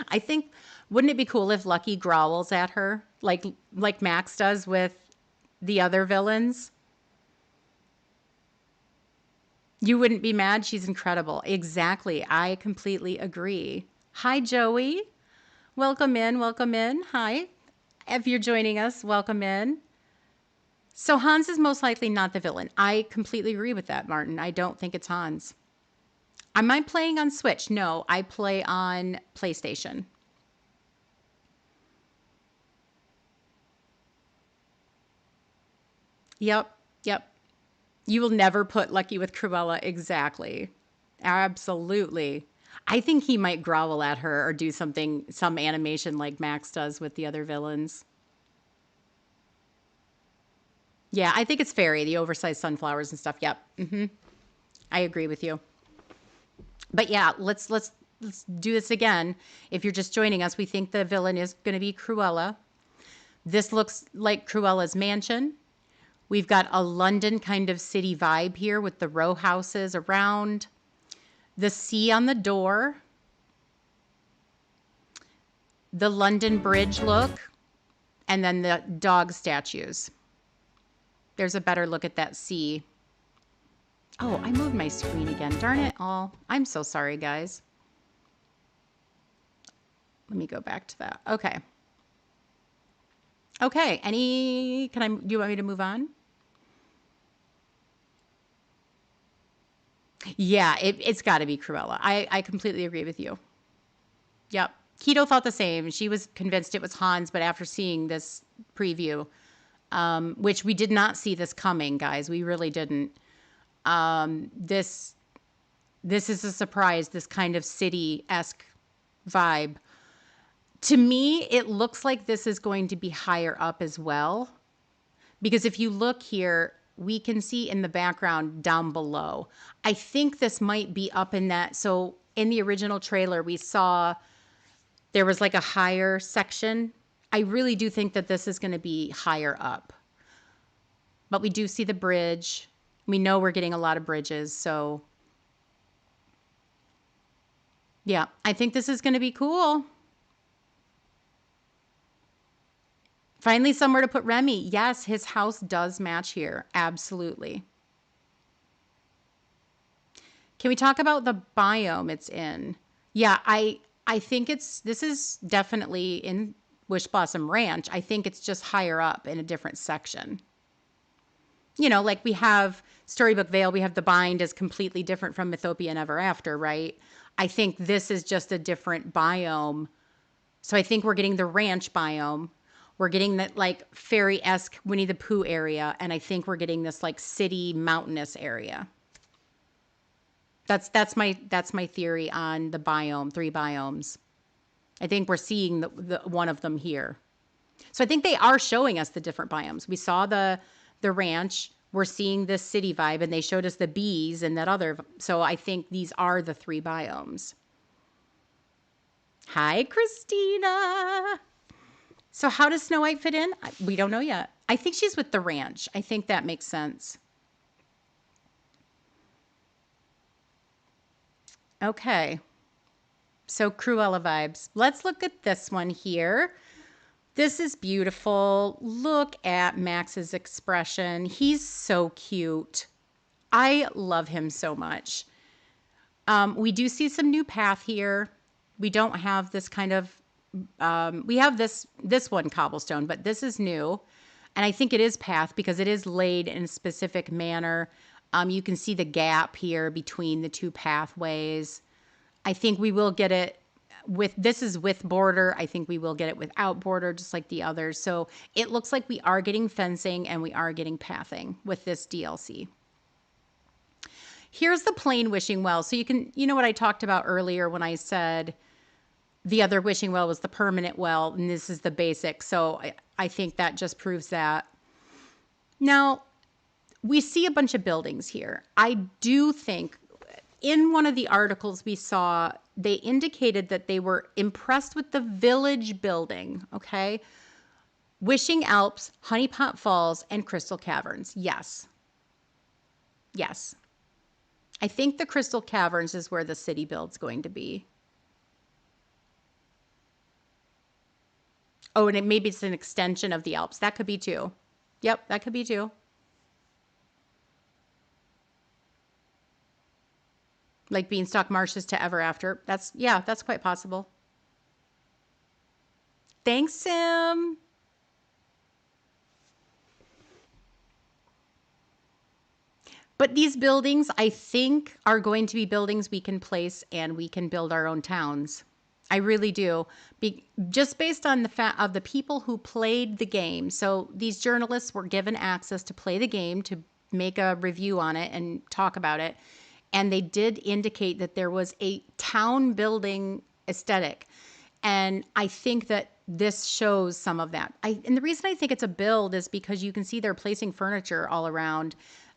I think, wouldn't it be cool if Lucky growls at her like Max does with the other villains. You wouldn't be mad. She's incredible. Exactly. I completely agree. Hi, Joey. Welcome in. Welcome in. Hi. If you're joining us, welcome in. So Hans is most likely not the villain. I completely agree with that, Martin. I don't think it's Hans. Am I playing on Switch? No, I play on PlayStation. Yep. Yep. You will never put Lucky with Cruella. Exactly. Absolutely. I think he might growl at her or do something, some animation like Max does with the other villains. Yeah, I think it's fairy, the oversized sunflowers and stuff. Yep. I agree with you. But yeah, let's do this again. If you're just joining us, we think the villain is going to be Cruella. This looks like Cruella's mansion. We've got a London kind of city vibe here with the row houses around, the sea on the door, the London Bridge look, and then the dog statues. There's a better look at that sea. Oh, I moved my screen again. Darn it all. I'm so sorry, guys. Let me go back to that. Okay. Okay. Do you want me to move on? Yeah, it's got to be Cruella. I completely agree with you. Yep. Keto thought the same. She was convinced it was Hans, but after seeing this preview, which we did not see this coming, guys, we really didn't. This is a surprise. This kind of city-esque vibe. To me, it looks like this is going to be higher up as well. Because if you look here, we can see in the background down below. I think this might be up in that. So in the original trailer, we saw there was like a higher section. I really do think that this is going to be higher up. But we do see the bridge. We know we're getting a lot of bridges. So yeah, I think this is going to be cool. Finally, somewhere to put Remy. Yes, his house does match here. Absolutely. Can we talk about the biome it's in? Yeah, I think this is definitely in Wish Blossom Ranch. I think it's just higher up in a different section. You know, like we have Storybook Vale, we have The Bind is completely different from Mythopia and Ever After, right? I think this is just a different biome. So I think we're getting the ranch biome. We're getting that like fairy-esque Winnie the Pooh area, and I think we're getting this like city mountainous area. That's my theory on the biome, three biomes. I think we're seeing the one of them here. So I think they are showing us the different biomes. We saw the ranch. We're seeing this city vibe, and they showed us the bees and that other. So I think these are the three biomes. Hi, Christina. So how does Snow White fit in? We don't know yet. I think she's with the ranch. I think that makes sense. Okay. So Cruella vibes. Let's look at this one here. This is beautiful. Look at Max's expression. He's so cute. I love him so much. We do see some new path here. We don't have this kind of we have this one cobblestone, but this is new. And I think it is path because it is laid in a specific manner. You can see the gap here between the two pathways. I think we will get it this is with border. I think we will get it without border, just like the others. So it looks like we are getting fencing and we are getting pathing with this DLC. Here's the plain wishing well. So you know what I talked about earlier when I said the other wishing well was the permanent well, and this is the basic. So I think that just proves that. Now, we see a bunch of buildings here. I do think in one of the articles we saw, they indicated that they were impressed with the village building, okay? Wishing Alps, Honeypot Falls, and Crystal Caverns. Yes. Yes. I think the Crystal Caverns is where the city build's going to be. Oh, and maybe it's an extension of the Alps. That could be too. Yep, that could be too. Like Beanstalk Marshes to Ever After. That's, yeah, that's quite possible. Thanks, Sim. But these buildings, I think, are going to be buildings we can place and we can build our own towns. I really do. Just based on the fact of the people who played the game. So these journalists were given access to play the game, to make a review on it and talk about it. And they did indicate that there was a town building aesthetic. And I think that this shows some of that. And the reason I think it's a build is because you can see they're placing furniture all around.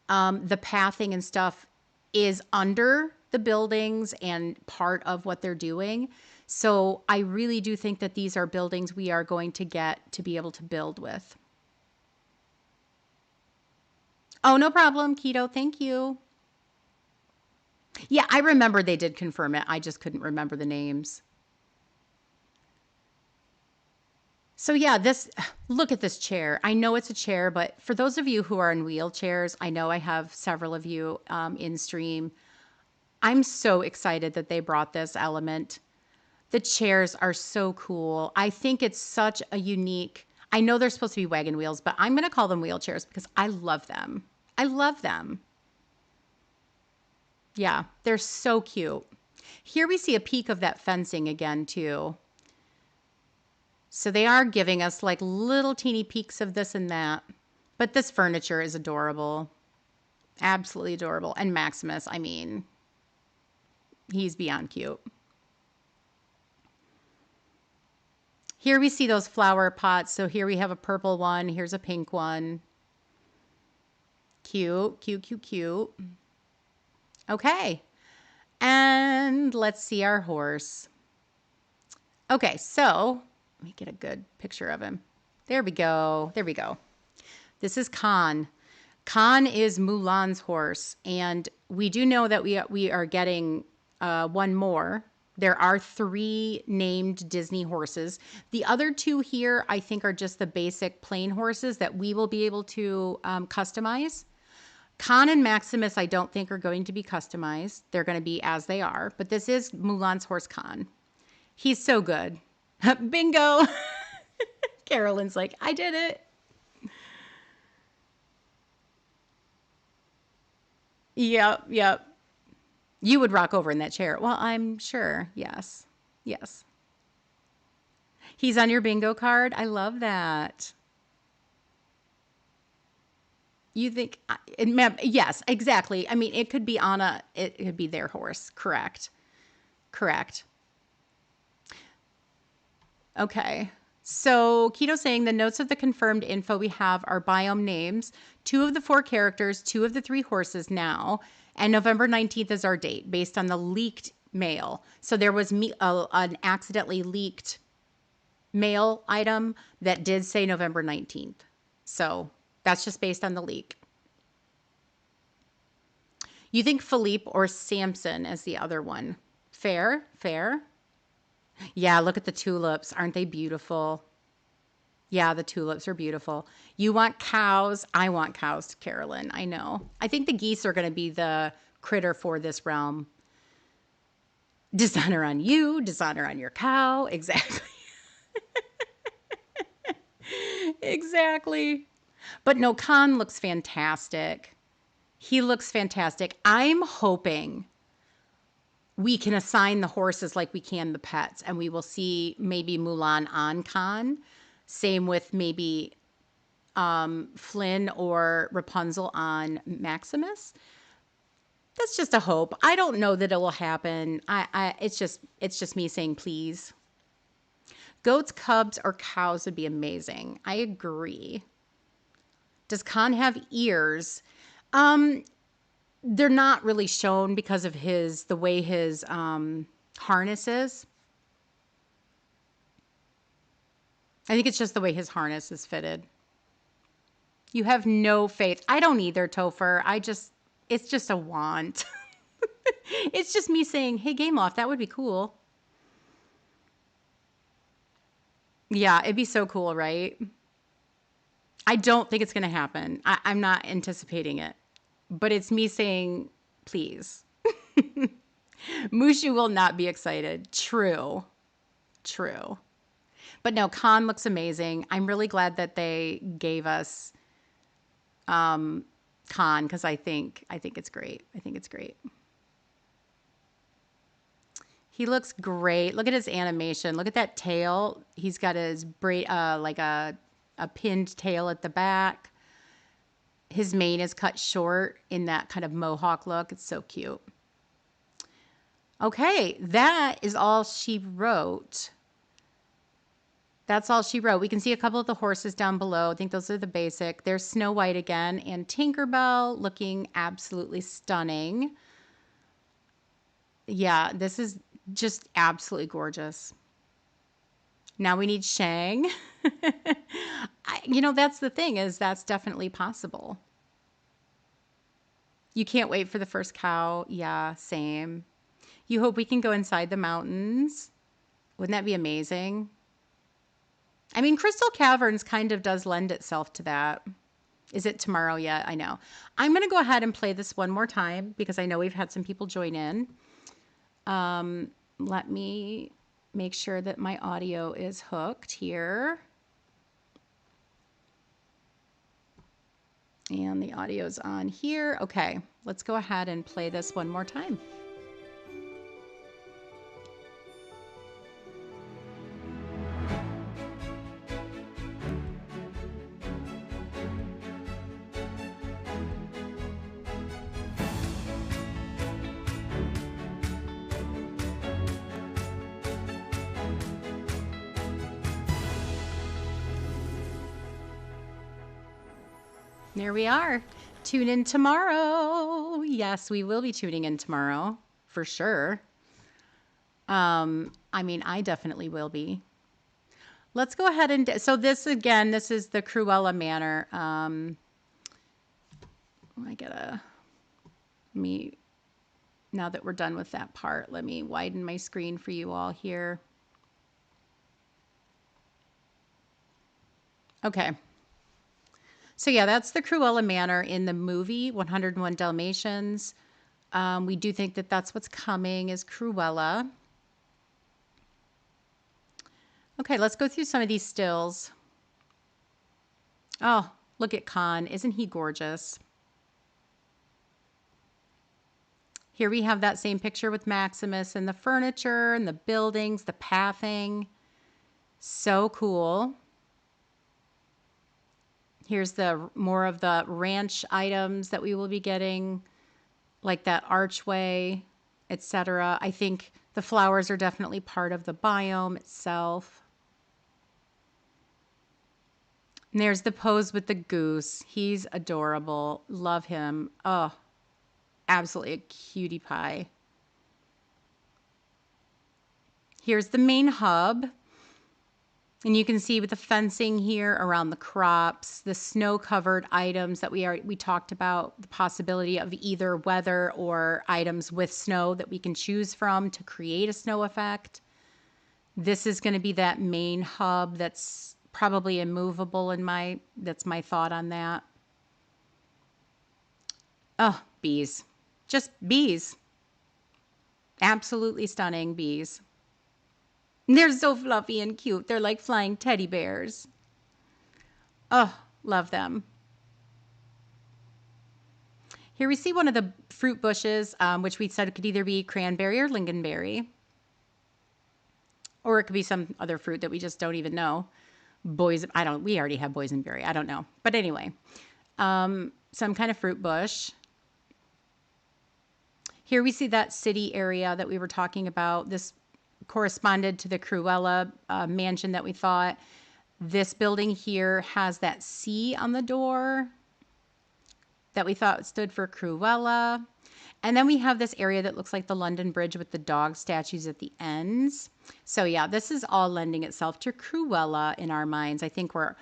The pathing and stuff is under the buildings and part of what they're doing. So I really do think that these are buildings we are going to get to be able to build with. Oh, no problem, Keto. Thank you. Yeah, I remember they did confirm it. I just couldn't remember the names. So yeah, this look at this chair. I know it's a chair, but for those of you who are in wheelchairs, I know I have several of you in stream. I'm so excited that they brought this element. The chairs are so cool. I think it's such a unique. I know they're supposed to be wagon wheels, but I'm going to call them wheelchairs because I love them. I love them. Yeah, they're so cute. Here we see a peek of that fencing again, too. So they are giving us like little teeny peeks of this and that. But this furniture is adorable. Absolutely adorable. And Maximus, I mean, he's beyond cute. Here we see those flower pots. So here we have a purple one. Here's a pink one. Cute, cute, cute, cute. Okay. And let's see our horse. Okay, so let me get a good picture of him. There we go. There we go. This is Khan. Khan is Mulan's horse, and we do know that we are getting one more. There are 3 named Disney horses. The other 2 here, I think, are just the basic plain horses that we will be able to customize. Khan and Maximus, I don't think are going to be customized. They're going to be as they are. But this is Mulan's horse, Khan. He's so good. Bingo. Carolyn's like, I did it. Yep, yep. You would rock over in that chair. Well, I'm sure. Yes. Yes. He's on your bingo card. I love that. You think, yes, exactly. I mean, it could be it could be their horse. Correct. Correct. Okay. So Keto saying the notes of the confirmed info we have are biome names, 2 of the 4 characters, 2 of the 3 horses now, and November 19th is our date based on the leaked mail. So there was an accidentally leaked mail item that did say November 19th. So that's just based on the leak. You think Philippe or Samson as the other one? Fair, fair. Yeah, look at the tulips. Aren't they beautiful? Yeah, the tulips are beautiful. You want cows? I want cows, Carolyn. I know. I think the geese are going to be the critter for this realm. Dishonor on you, dishonor on your cow. Exactly. Exactly. But no, Khan looks fantastic. He looks fantastic. I'm hoping we can assign the horses like we can the pets, and we will see maybe Mulan on Khan. Same with maybe Flynn or Rapunzel on Maximus. That's just a hope. I don't know that it will happen. It's just me saying please. Goats, cubs, or cows would be amazing. I agree. Does Khan have ears? Um, they're not really shown because of the way his harness is. I think it's just the way his harness is fitted. You have no faith. I don't either, Topher. It's just a want. It's just me saying, hey, Game Loft, that would be cool. Yeah, it'd be so cool, right? I don't think it's going to happen. I'm not anticipating it, but it's me saying, please. Mushu will not be excited. True. True. But no, Khan looks amazing. I'm really glad that they gave us Khan because I think it's great. I think it's great. He looks great. Look at his animation. Look at that tail. He's got his braid, like a pinned tail at the back. His mane is cut short in that kind of mohawk look. It's so cute. Okay, that is all she wrote. That's all she wrote. We can see a couple of the horses down below. I think those are the basic. There's Snow White again and Tinkerbell looking absolutely stunning. Yeah, this is just absolutely gorgeous. Now we need Shang. That's the thing is that's definitely possible. You can't wait for the first cow. Yeah, same. You hope we can go inside the mountains. Wouldn't that be amazing? I mean, Crystal Caverns kind of does lend itself to that. Is it tomorrow yet? I know. I'm going to go ahead and play this one more time because I know we've had some people join in. Let me make sure that my audio is hooked here. And the audio's on here. Okay, let's go ahead and play this one more time. There we are. Tune in tomorrow. Yes, we will be tuning in tomorrow for sure. I mean, I definitely will be. Let's go ahead and so this again, this is the Cruella Manor. Now that we're done with that part, let me widen my screen for you all here. Okay. So yeah, that's the Cruella Manor in the movie 101 Dalmatians. We do think that that's what's coming is Cruella. Okay, let's go through some of these stills. Oh, look at Khan. Isn't he gorgeous? Here we have that same picture with Maximus and the furniture and the buildings, the pathing. So cool. Here's the more of the ranch items that we will be getting, like that archway, etc. I think the flowers are definitely part of the biome itself. And there's the pose with the goose. He's adorable. Love him. Oh, absolutely a cutie pie. Here's the main hub. And you can see with the fencing here around the crops, the snow-covered items that we talked about, the possibility of either weather or items with snow that we can choose from to create a snow effect. This is going to be that main hub that's probably immovable that's my thought on that. Oh, bees. Just bees. Absolutely stunning bees. They're so fluffy and cute. They're like flying teddy bears. Oh, love them. Here we see one of the fruit bushes, which we said could either be cranberry or lingonberry. Or it could be some other fruit that we just don't even know. We already have boysenberry. I don't know. But anyway, some kind of fruit bush. Here we see that city area that we were talking about. This corresponded to the Cruella mansion that we thought. This building here has that C on the door that we thought stood for Cruella. And then we have this area that looks like the London Bridge with the dog statues at the ends. So yeah, this is all lending itself to Cruella in our minds. I think we're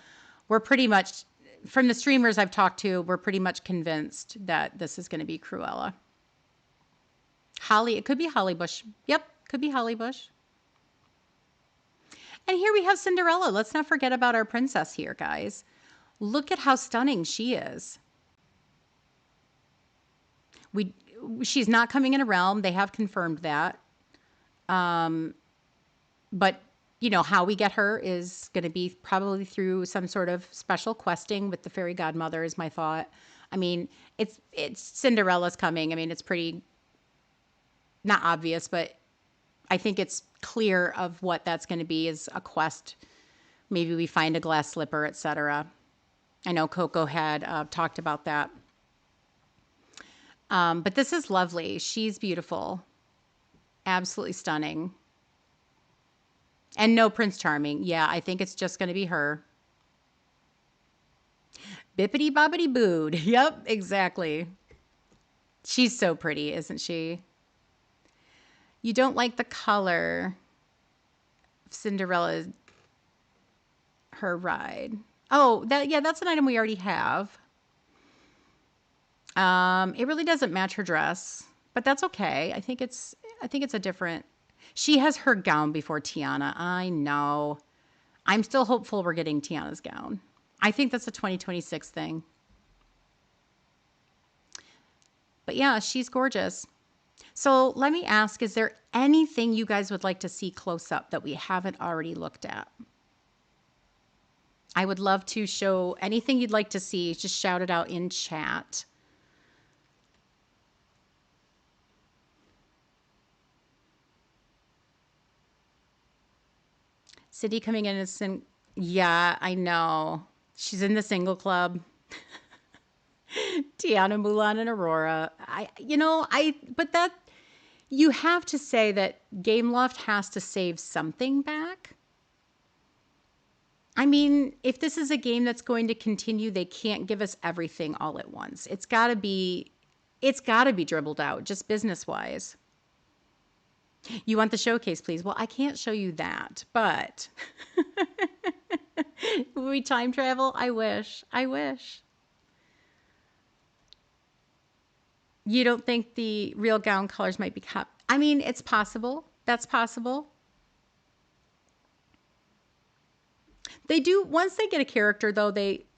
pretty much, from the streamers I've talked to, we're pretty much convinced that this is going to be Cruella. Holly, it could be Holly Bush. Yep, could be Holly Bush. And here we have Cinderella. Let's not forget about our princess here, guys. Look at how stunning she is. We she's not coming in a realm. They have confirmed that. Um, but how we get her is going to be probably through some sort of special questing with the fairy godmother is my thought. I mean, it's Cinderella's coming. I mean, it's pretty not obvious, but I think it's clear of what that's going to be is a quest. Maybe we find a glass slipper, etc. I know Coco had talked about that. But this is lovely. She's beautiful, absolutely stunning. And no Prince Charming. Yeah, I think it's just going to be her. Bippity boppity booed. Yep, exactly. She's so pretty, isn't she? You don't like the color of Cinderella's her ride. Oh, that's an item we already have. It really doesn't match her dress, but that's okay. I think it's a different. She has her gown before Tiana. I know. I'm still hopeful we're getting Tiana's gown. I think that's a 2026 thing. But yeah, she's gorgeous. So let me ask, is there anything you guys would like to see close up that we haven't already looked at? I would love to show anything you'd like to see. Just shout it out in chat. Cindy coming in as yeah, I know. She's in the single club. Tiana, Mulan, and Aurora. But that you have to say that Gameloft has to save something back. I mean, if this is a game that's going to continue, they can't give us everything all at once. It's got to be dribbled out just business wise. You want the showcase, please? Well, I can't show you that, but will we time travel? I wish. I wish. You don't think the real gown colors might be cut? I mean, it's possible. That's possible. They do once they get a character though,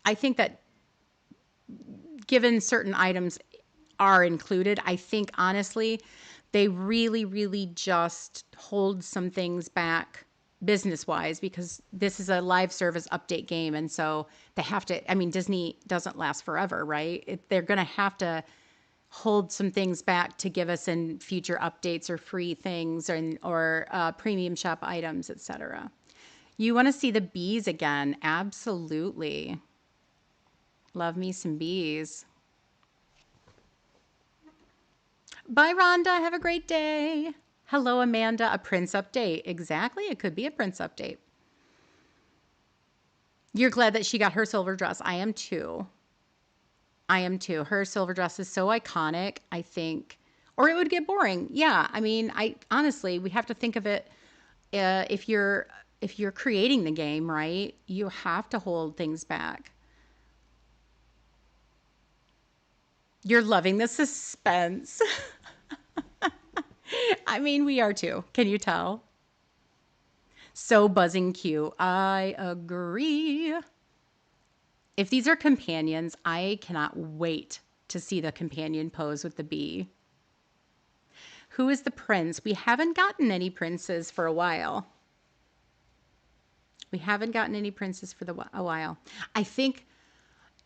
I think that given certain items are included, I think honestly, they really, really just hold some things back business wise because this is a live service update game. And so they have to, I mean, Disney doesn't last forever, right? They're going to have to hold some things back to give us in future updates or free things or premium shop items, etc. You want to see the bees again? Absolutely. Love me some bees. Bye, Rhonda. Have a great day. Hello, Amanda. A Prince update. Exactly. It could be a Prince update. You're glad that she got her silver dress. I am too. I am too. Her silver dress is so iconic, I think. Or it would get boring. Yeah. I mean, I honestly, we have to think of it if you're creating the game, right? You have to hold things back. You're loving the suspense. I mean, we are too. Can you tell? So buzzing cute. I agree. If these are companions, I cannot wait to see the companion pose with the bee. Who is the prince? We haven't gotten any princes for a while. We haven't gotten any princes for a while. I think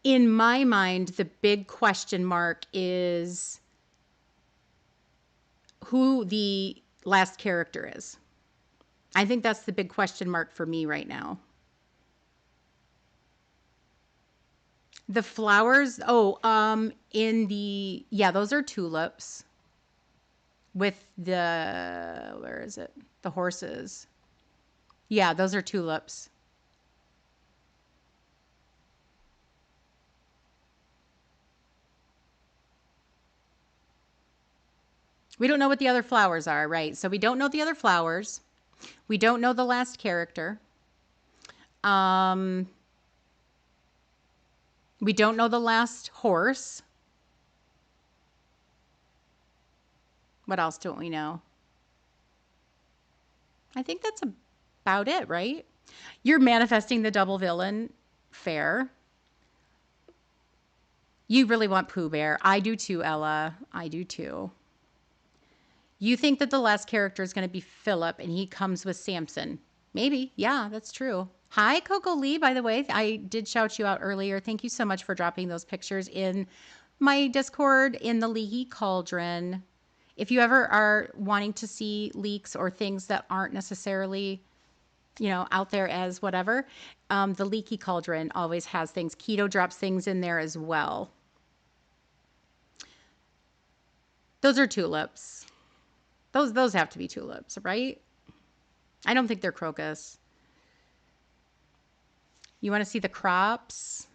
in my mind, the big question mark is who the last character is. I think that's the big question mark for me right now. The flowers, those are tulips with where is it? The horses. Yeah, those are tulips. We don't know what the other flowers are, right? So we don't know the other flowers. We don't know the last character. Um, we don't know the last horse. What else don't we know? I think that's about it, right? You're manifesting the double villain. Fair. You really want Pooh Bear. I do too, Ella. I do too. You think that the last character is going to be Philip and he comes with Samson. Maybe. Yeah, that's true. Hi, Coco Lee, by the way. I did shout you out earlier. Thank you so much for dropping those pictures in my Discord in the Leaky Cauldron. If you ever are wanting to see leaks or things that aren't necessarily, out there as whatever, the Leaky Cauldron always has things. Keto drops things in there as well. Those are tulips. Those have to be tulips, right? I don't think they're crocus. You want to see the crops?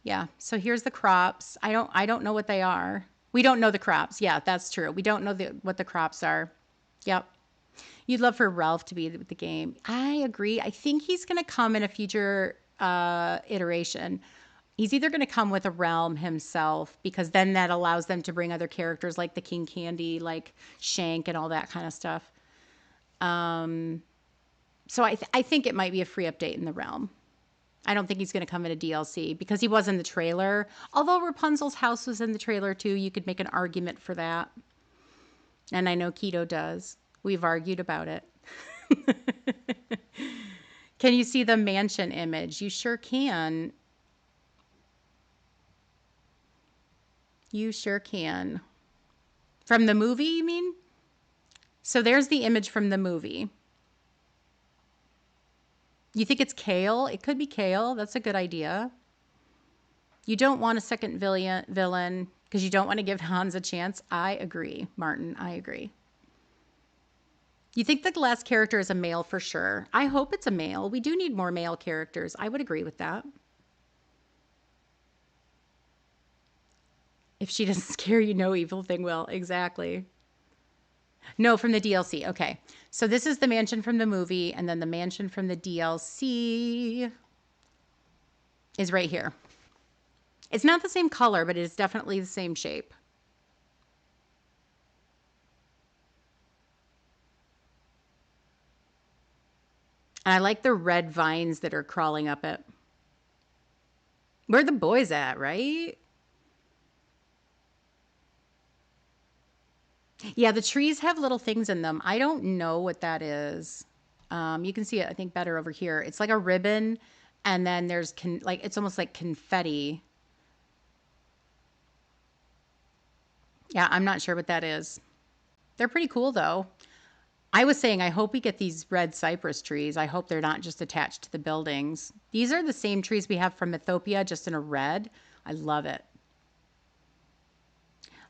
Yeah. So here's the crops. I don't know what they are. We don't know the crops. Yeah, that's true. We don't know what the crops are. Yep. You'd love for Ralph to be with the game. I agree. I think he's going to come in a future iteration. He's either going to come with a realm himself because then that allows them to bring other characters like the King Candy, like Shank and all that kind of stuff. So I think it might be a free update in the realm. I don't think he's going to come in a DLC because he was in the trailer. Although Rapunzel's house was in the trailer too, you could make an argument for that. And I know Keto does. We've argued about it. Can you see the mansion image? You sure can. You sure can. From the movie, you mean? So there's the image from the movie. You think it's Kale? It could be Kale. That's a good idea. You don't want a second villain because you don't want to give Hans a chance. I agree, Martin. I agree. You think the last character is a male for sure. I hope it's a male. We do need more male characters. I would agree with that. If she doesn't scare you, no evil thing will. Exactly. No, from the DLC. Okay. So this is the mansion from the movie, and then the mansion from the DLC is right here. It's not the same color, but it is definitely the same shape. And I like the red vines that are crawling up it. Where are the boys at, right? Yeah, the trees have little things in them. I don't know what that is. You can see it, I think, better over here. It's like a ribbon, and then there's like it's almost like confetti. Yeah, I'm not sure what that is. They're pretty cool though. I was saying I hope we get these red cypress trees. I hope they're not just attached to the buildings. These are the same trees we have from Mythopia, just in a red. I love it.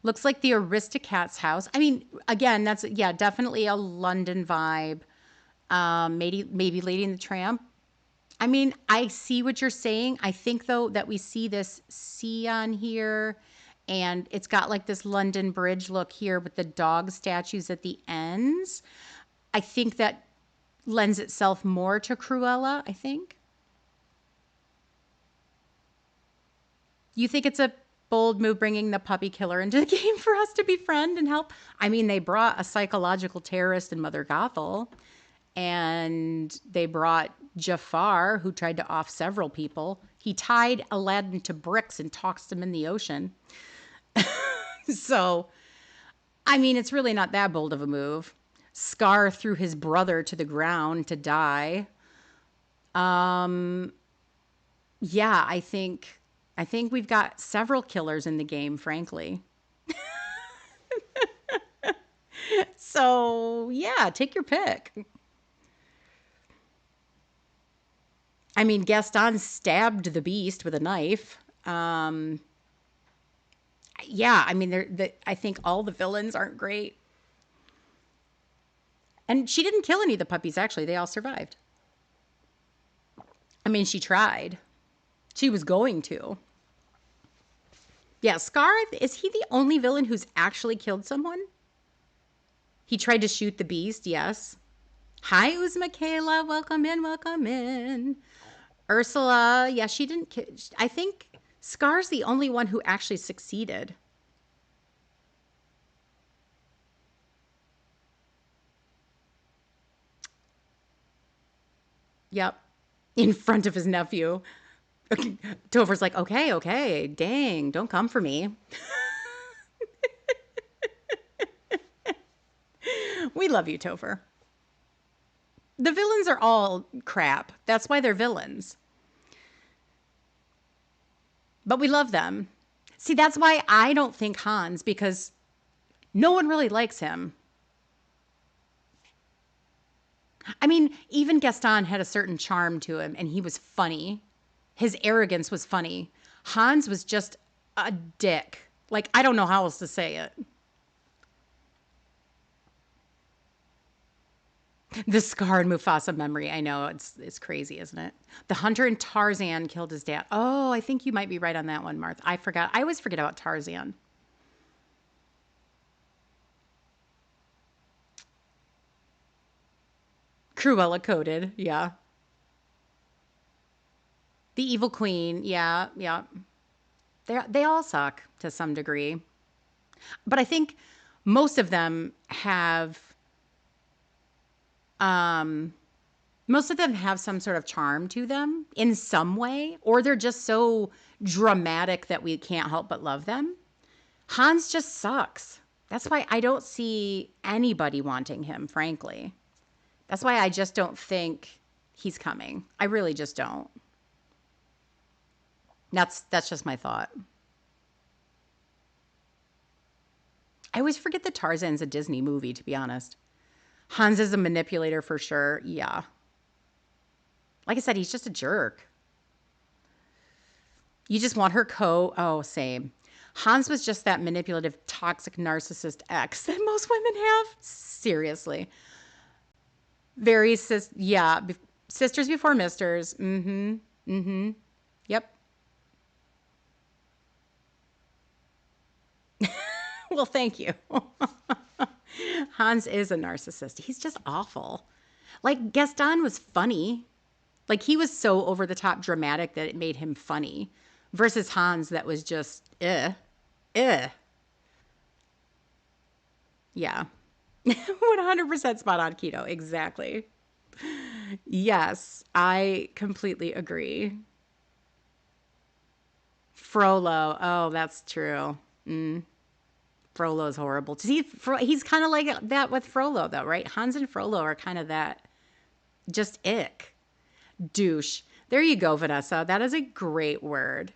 Looks like the Aristocats house. I mean, again, that's yeah, definitely a London vibe. Maybe Lady and the Tramp. I mean, I see what you're saying. I think though that we see this C on here, and it's got like this London Bridge look here with the dog statues at the ends. I think that lends itself more to Cruella, I think. You think it's a bold move bringing the puppy killer into the game for us to befriend and help? I mean, they brought a psychological terrorist in Mother Gothel, and they brought Jafar, who tried to off several people. He tied Aladdin to bricks and tossed him in the ocean. So, I mean, it's really not that bold of a move. Scar threw his brother to the ground to die. Um, yeah, I think we've got several killers in the game, frankly. So, yeah, take your pick. I mean, Gaston stabbed the beast with a knife. Yeah, I mean, I think all the villains aren't great. And she didn't kill any of the puppies, actually. They all survived. I mean, she tried. She was going to. Yeah, Scar, is he the only villain who's actually killed someone? He tried to shoot the beast, yes. Hi, Uzma Kayla. Welcome in, welcome in. Ursula, yeah, she didn't. I think Scar's the only one who actually succeeded. Yep. in front of his nephew. Topher's like, okay, okay, dang, don't come for me. We love you, Topher. The villains are all crap. That's why they're villains. But we love them. See, that's why I don't think Hans, because no one really likes him. I mean, even Gaston had a certain charm to him, and he was funny. His arrogance was funny. Hans was just a dick. Like, I don't know how else to say it. The Scar and Mufasa memory. I know it's crazy, isn't it? The hunter in Tarzan killed his dad. Oh, I think you might be right on that one, Marth. I forgot. I always forget about Tarzan. Cruella coded. Yeah. The evil queen. Yeah, yeah. They all suck to some degree. But I think most of them have um most of them have some sort of charm to them in some way, or they're just so dramatic that we can't help but love them. Hans just sucks. That's why I don't see anybody wanting him, frankly. That's why I just don't think he's coming. I really just don't. That's just my thought. I always forget that Tarzan's a Disney movie, to be honest. Hans is a manipulator for sure. Yeah. Like I said, he's just a jerk. You just want her coat. Oh, same. Hans was just that manipulative, toxic narcissist ex that most women have. Seriously. Very, yeah. Sisters before misters. Mm hmm. Mm hmm. Yep. Well, thank you. Hans is a narcissist. He's just awful. Like, Gaston was funny. Like, he was so over the top dramatic that it made him funny versus Hans that was just, eh. Yeah. 100% spot on keto. Exactly. Yes, I completely agree. Frollo. Oh, that's true. Frollo's horrible. See, he's kind of like that with Frollo, though, right? Hans and Frollo are kind of that just ick. Douche. There you go, Vanessa. That is a great word.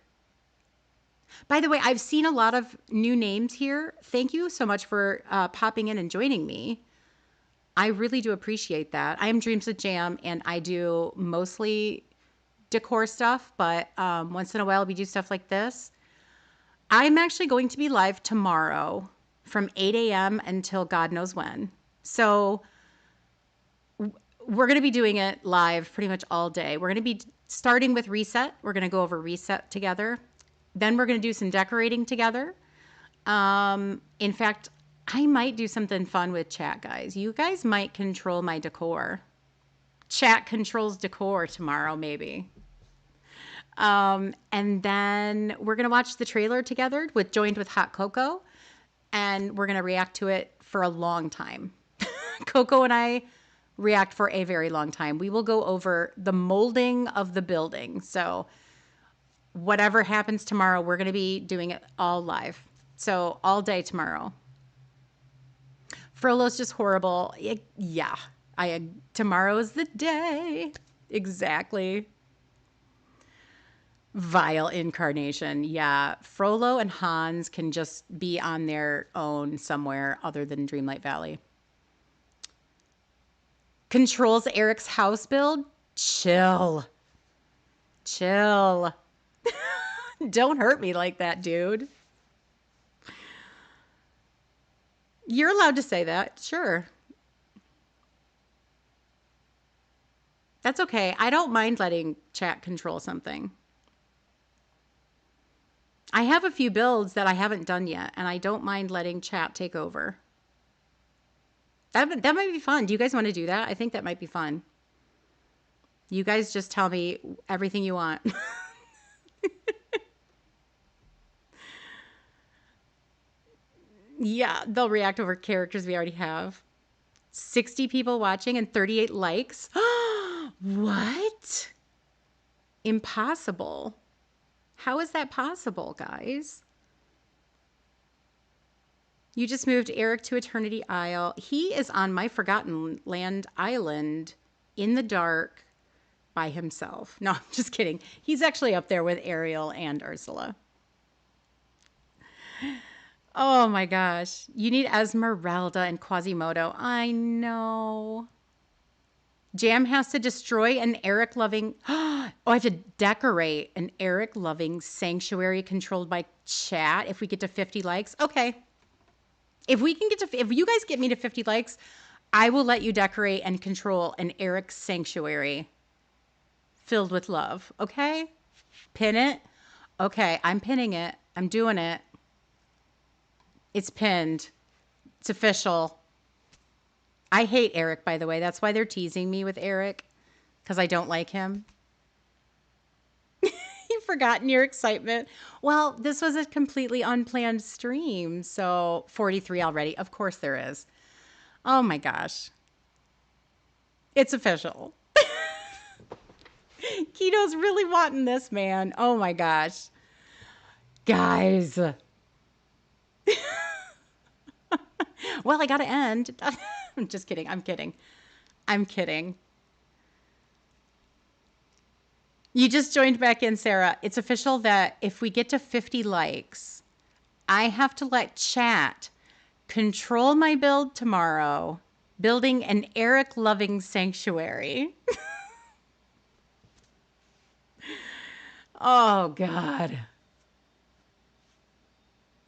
By the way, I've seen a lot of new names here. Thank you so much for popping in and joining me. I really do appreciate that. I am Dreams with Jam, and I do mostly decor stuff, but once in a while we do stuff like this. I'm actually going to be live tomorrow from 8 a.m. until God knows when. So we're going to be doing it live pretty much all day. We're going to be starting with reset. We're going to go over reset together. Then we're going to do some decorating together. In fact, I might do something fun with chat, guys. You guys might control my decor. Chat controls decor tomorrow, maybe. And then we're going to watch the trailer together with joined with hot cocoa, and we're going to react to it for a long time. Coco and I react for a very long time. We will go over the molding of the building. So whatever happens tomorrow, we're going to be doing it all live. So all day tomorrow. Frollo's just horrible. Yeah. Tomorrow's the day. Exactly. Vile incarnation. Yeah. Frollo and Hans can just be on their own somewhere other than Dreamlight Valley. Controls Eric's house build? Chill. Chill. Don't hurt me like that, dude. You're allowed to say that. Sure. That's okay. I don't mind letting chat control something. I have a few builds that I haven't done yet, and I don't mind letting chat take over. That might be fun. Do you guys want to do that? I think that might be fun. You guys just tell me everything you want. Yeah, they'll react over characters we already have. 60 people watching and 38 likes. What? Impossible. How is that possible, guys? You just moved Eric to Eternity Isle. He is on my Forgotten Land island in the dark by himself. No, I'm just kidding. He's actually up there with Ariel and Ursula. Oh my gosh. You need Esmeralda and Quasimodo. I know. Jam has to destroy an Eric loving. Oh, I have to decorate an Eric loving sanctuary controlled by chat if we get to 50 likes. Okay. If we can get to, if you guys get me to 50 likes, I will let you decorate and control an Eric sanctuary filled with love. Okay? Pin it. Okay, I'm pinning it. I'm doing it. It's pinned. It's official. I hate Eric, by the way. That's why they're teasing me with Eric, because I don't like him. You've forgotten your excitement. Well, this was a completely unplanned stream, so 43 already. Of course there is. Oh my gosh. It's official. Keto's really wanting this, man. Oh my gosh. Guys. Well, I gotta end. I'm just kidding. I'm kidding. I'm kidding. You just joined back in, Sarah. It's official that if we get to 50 likes, I have to let chat control my build tomorrow, building an Eric loving sanctuary. Oh, God.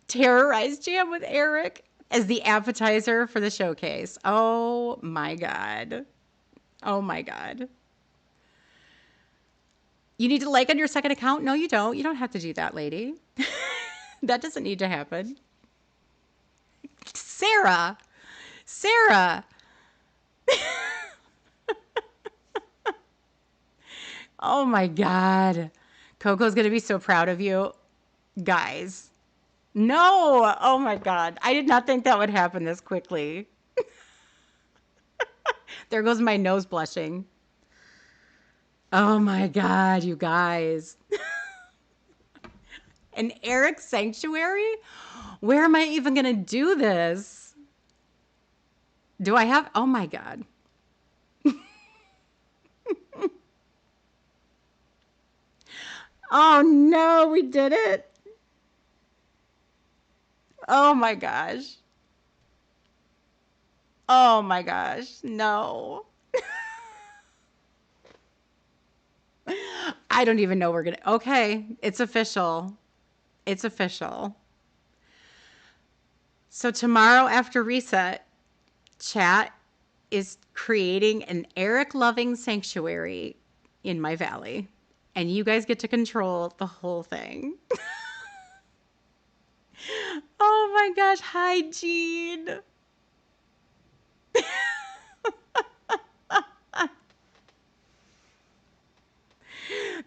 Terrorize Jam with Eric as the appetizer for the showcase. Oh, my God. Oh, my God. You need to like on your second account? No, you don't. You don't have to do that, lady. That doesn't need to happen. Sarah. Sarah. Oh my God. Coco's going to be so proud of you. Guys. No. Oh my God. I did not think that would happen this quickly. There goes my nose blushing. Oh my God, you guys. An Eric sanctuary? Where am I even going to do this? Do I have? Oh my God. Oh no, we did it. Oh my gosh. Oh my gosh. No. I don't even know we're going to. Okay, it's official. It's official. So tomorrow after reset, chat is creating an Eric loving sanctuary in my valley. And you guys get to control the whole thing. Oh my gosh. Hi, Jean.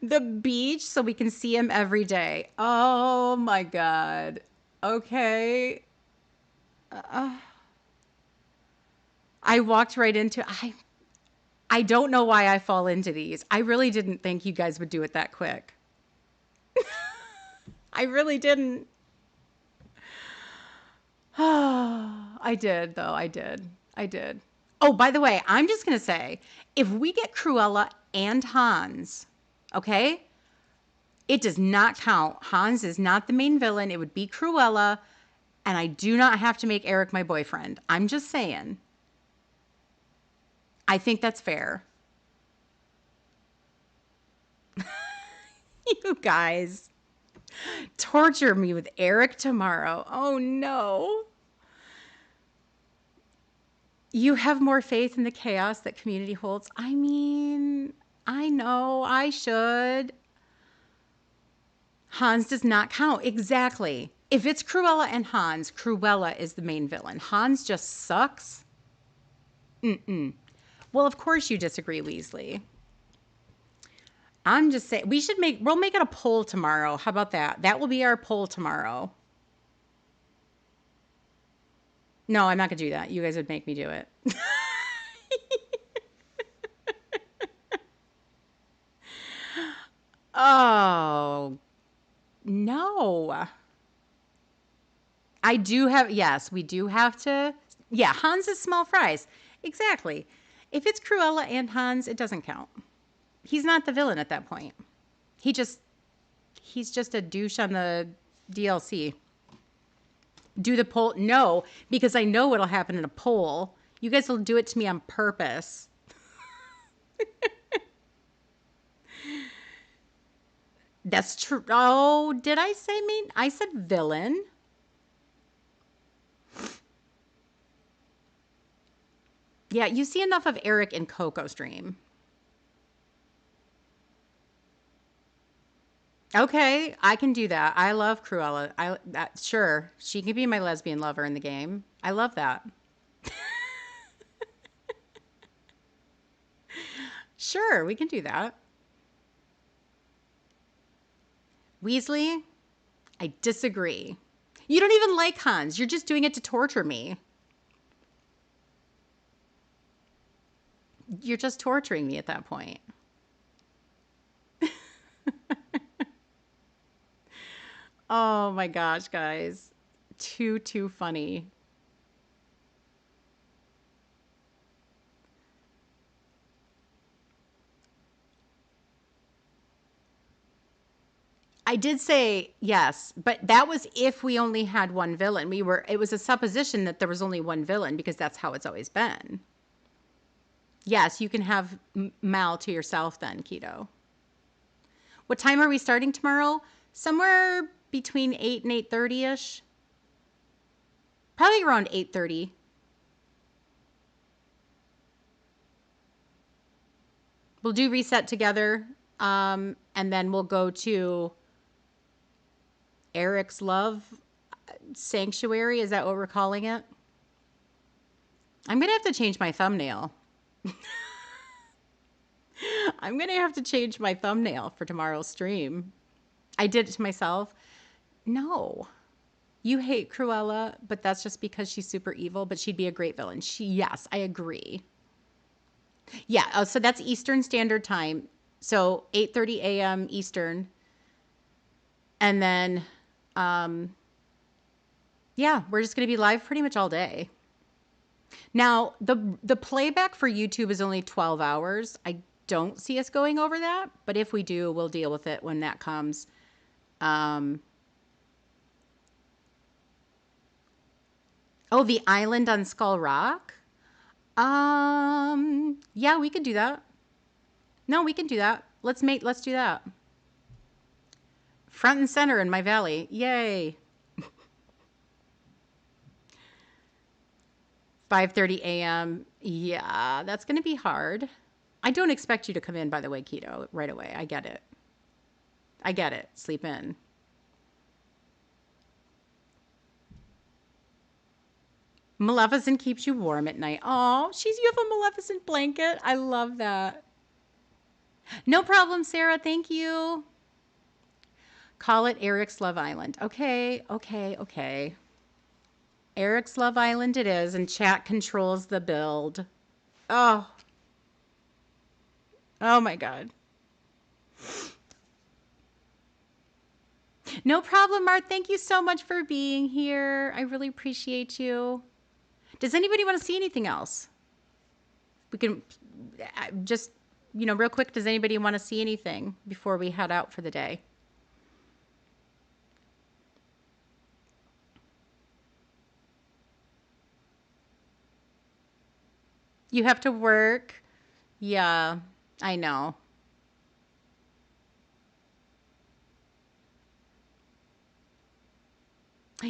The beach so we can see him every day. Oh my God. Okay. I walked right into I don't know why I fall into these. I really didn't think you guys would do it that quick. I really didn't. I did, though. I did. I did. Oh, by the way, I'm just going to say if we get Cruella and Hans, okay, it does not count. Hans is not the main villain. It would be Cruella, and I do not have to make Eric my boyfriend. I'm just saying. I think that's fair. You guys torture me with Eric tomorrow. Oh no. You have more faith in the chaos that community holds. I mean, I know I should. Hans does not count. Exactly. If it's Cruella and Hans, Cruella is the main villain. Hans just sucks. Mm-mm. Well, of course you disagree, Weasley. I'm just saying we'll make it a poll tomorrow. How about that? That will be our poll tomorrow. No, I'm not gonna do that. You guys would make me do it. Oh, no. I do have, yes, we do have to. Yeah, Hans is small fries. Exactly. If it's Cruella and Hans, it doesn't count. He's not the villain at that point. He just, he's just a douche on the DLC. Do the poll? No, because I know what'll happen in a poll. You guys will do it to me on purpose. That's true. Oh, did I say mean? I said villain. Yeah, you see enough of Eric in Coco Stream. Okay, I can do that. I love Cruella. Sure, she can be my lesbian lover in the game. I love that. Sure, we can do that. Weasley, I disagree. You don't even like Hans. You're just doing it to torture me. You're just torturing me at that point. Oh my gosh, guys. Too funny. I did say yes, but that was if we only had one villain. It was a supposition that there was only one villain because that's how it's always been. Yes, you can have Mal to yourself then, Keto. What time are we starting tomorrow? Somewhere between 8 and 8:30ish. Probably around 8:30. We'll do reset together. And then we'll go to Eric's Love Sanctuary. Is that what we're calling it? I'm going to have to change my thumbnail. I'm going to have to change my thumbnail for tomorrow's stream. I did it to myself. No. You hate Cruella, but that's just because she's super evil, but she'd be a great villain. Yes, I agree. Yeah, so that's Eastern Standard Time. So 8:30 a.m. Eastern. And then yeah, we're just going to be live pretty much all day. Now, the playback for YouTube is only 12 hours. I don't see us going over that, but if we do, we'll deal with it when that comes. Um, oh, the island on Skull Rock? Yeah, we can do that. No, we can do that. Let's do that. Front and center in my valley. Yay. 5:30 a.m. Yeah, that's going to be hard. I don't expect you to come in, by the way, Keto, right away. I get it. I get it. Sleep in. Maleficent keeps you warm at night. Oh, you have a Maleficent blanket. I love that. No problem, Sarah. Thank you. Call it Eric's Love Island. Okay. Eric's Love Island it is, and chat controls the build. Oh, oh my God. No problem, Mart. Thank you so much for being here. I really appreciate you. Does anybody want to see anything else? We can just, real quick, does anybody want to see anything before we head out for the day? You have to work. Yeah, I know.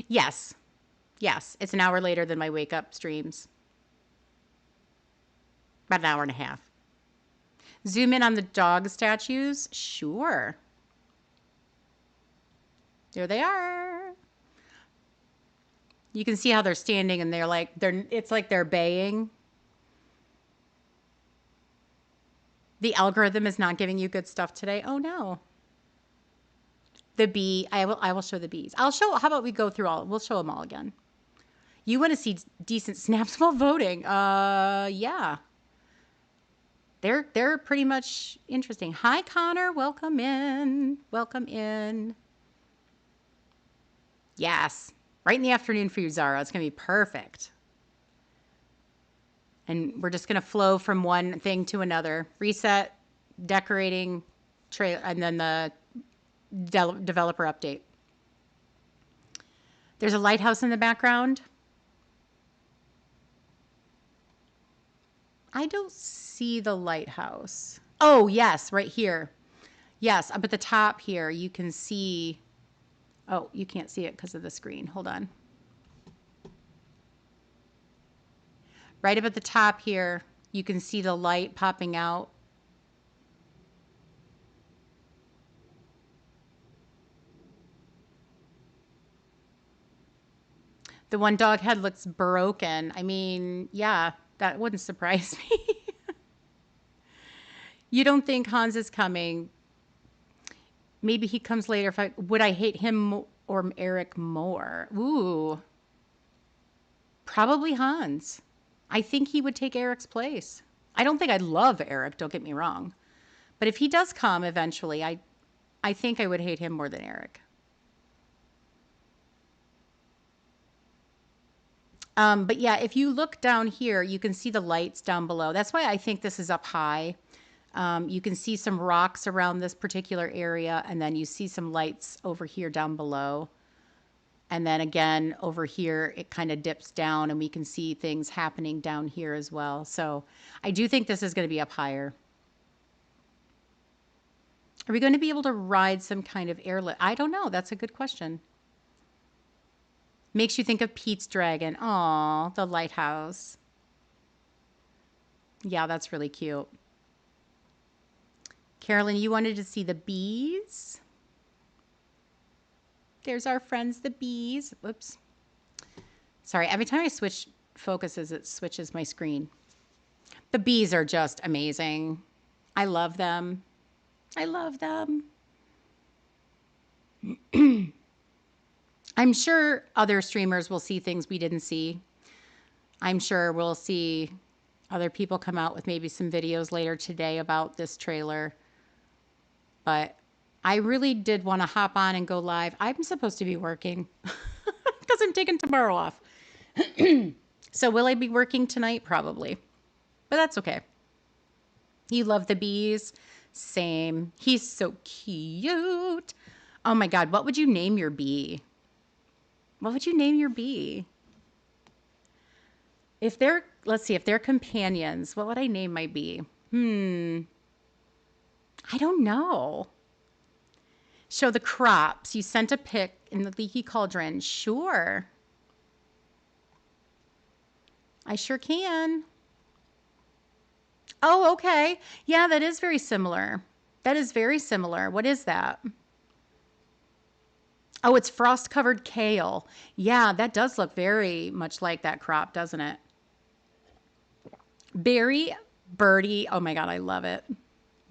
Yes. Yes. It's an hour later than my wake up streams. About an hour and a half. Zoom in on the dog statues. Sure. There they are. You can see how they're standing and it's like they're baying. The algorithm is not giving you good stuff today. Oh no. The bee. I will show the bees. How about we go through we'll show them all again. You want to see decent snaps while voting? Yeah. they're pretty much interesting. Hi, Connor. Welcome in. Welcome in. Yes. Right in the afternoon for you, Zara. It's going to be perfect. And we're just going to flow from one thing to another. Reset, decorating, and then the developer update. There's a lighthouse in the background. I don't see the lighthouse. Oh, yes, right here. Yes, up at the top here, you can see. Oh, you can't see it because of the screen. Hold on. Right up at the top here, you can see the light popping out. The one dog head looks broken. I mean, yeah, that wouldn't surprise me. You don't think Hans is coming. Maybe he comes later. Would I hate him or Eric more? Ooh, probably Hans. I think he would take Eric's place. I don't think I'd love Eric, don't get me wrong. But if he does come eventually, I think I would hate him more than Eric. But yeah, if you look down here, you can see the lights down below. That's why I think this is up high. You can see some rocks around this particular area, and then you see some lights over here down below. And then again, over here, it kind of dips down, and we can see things happening down here as well. So I do think this is going to be up higher. Are we going to be able to ride some kind of airlift? I don't know. That's a good question. Makes you think of Pete's Dragon. Aw, the lighthouse. Yeah, that's really cute. Carolyn, you wanted to see the bees? There's our friends, the bees. Whoops. Sorry, every time I switch focuses, it switches my screen. The bees are just amazing. I love them. I love them. I'm sure other streamers will see things we didn't see. I'm sure we'll see other people come out with maybe some videos later today about this trailer. But I really did want to hop on and go live. I'm supposed to be working because I'm taking tomorrow off. So will I be working tonight? Probably. But that's okay. You love the bees? Same. He's so cute. Oh my God, what would you name your bee? What would you name your bee? If they're, let's see, if they're companions, what would I name my bee? I don't know. Show the crops. You sent a pic in the leaky cauldron. Sure. I sure can. Oh, okay. Yeah, that is very similar. That is very similar. What is that? Oh, it's frost-covered kale. Yeah, that does look very much like that crop, doesn't it? Berry, birdie. Oh my God, I love it.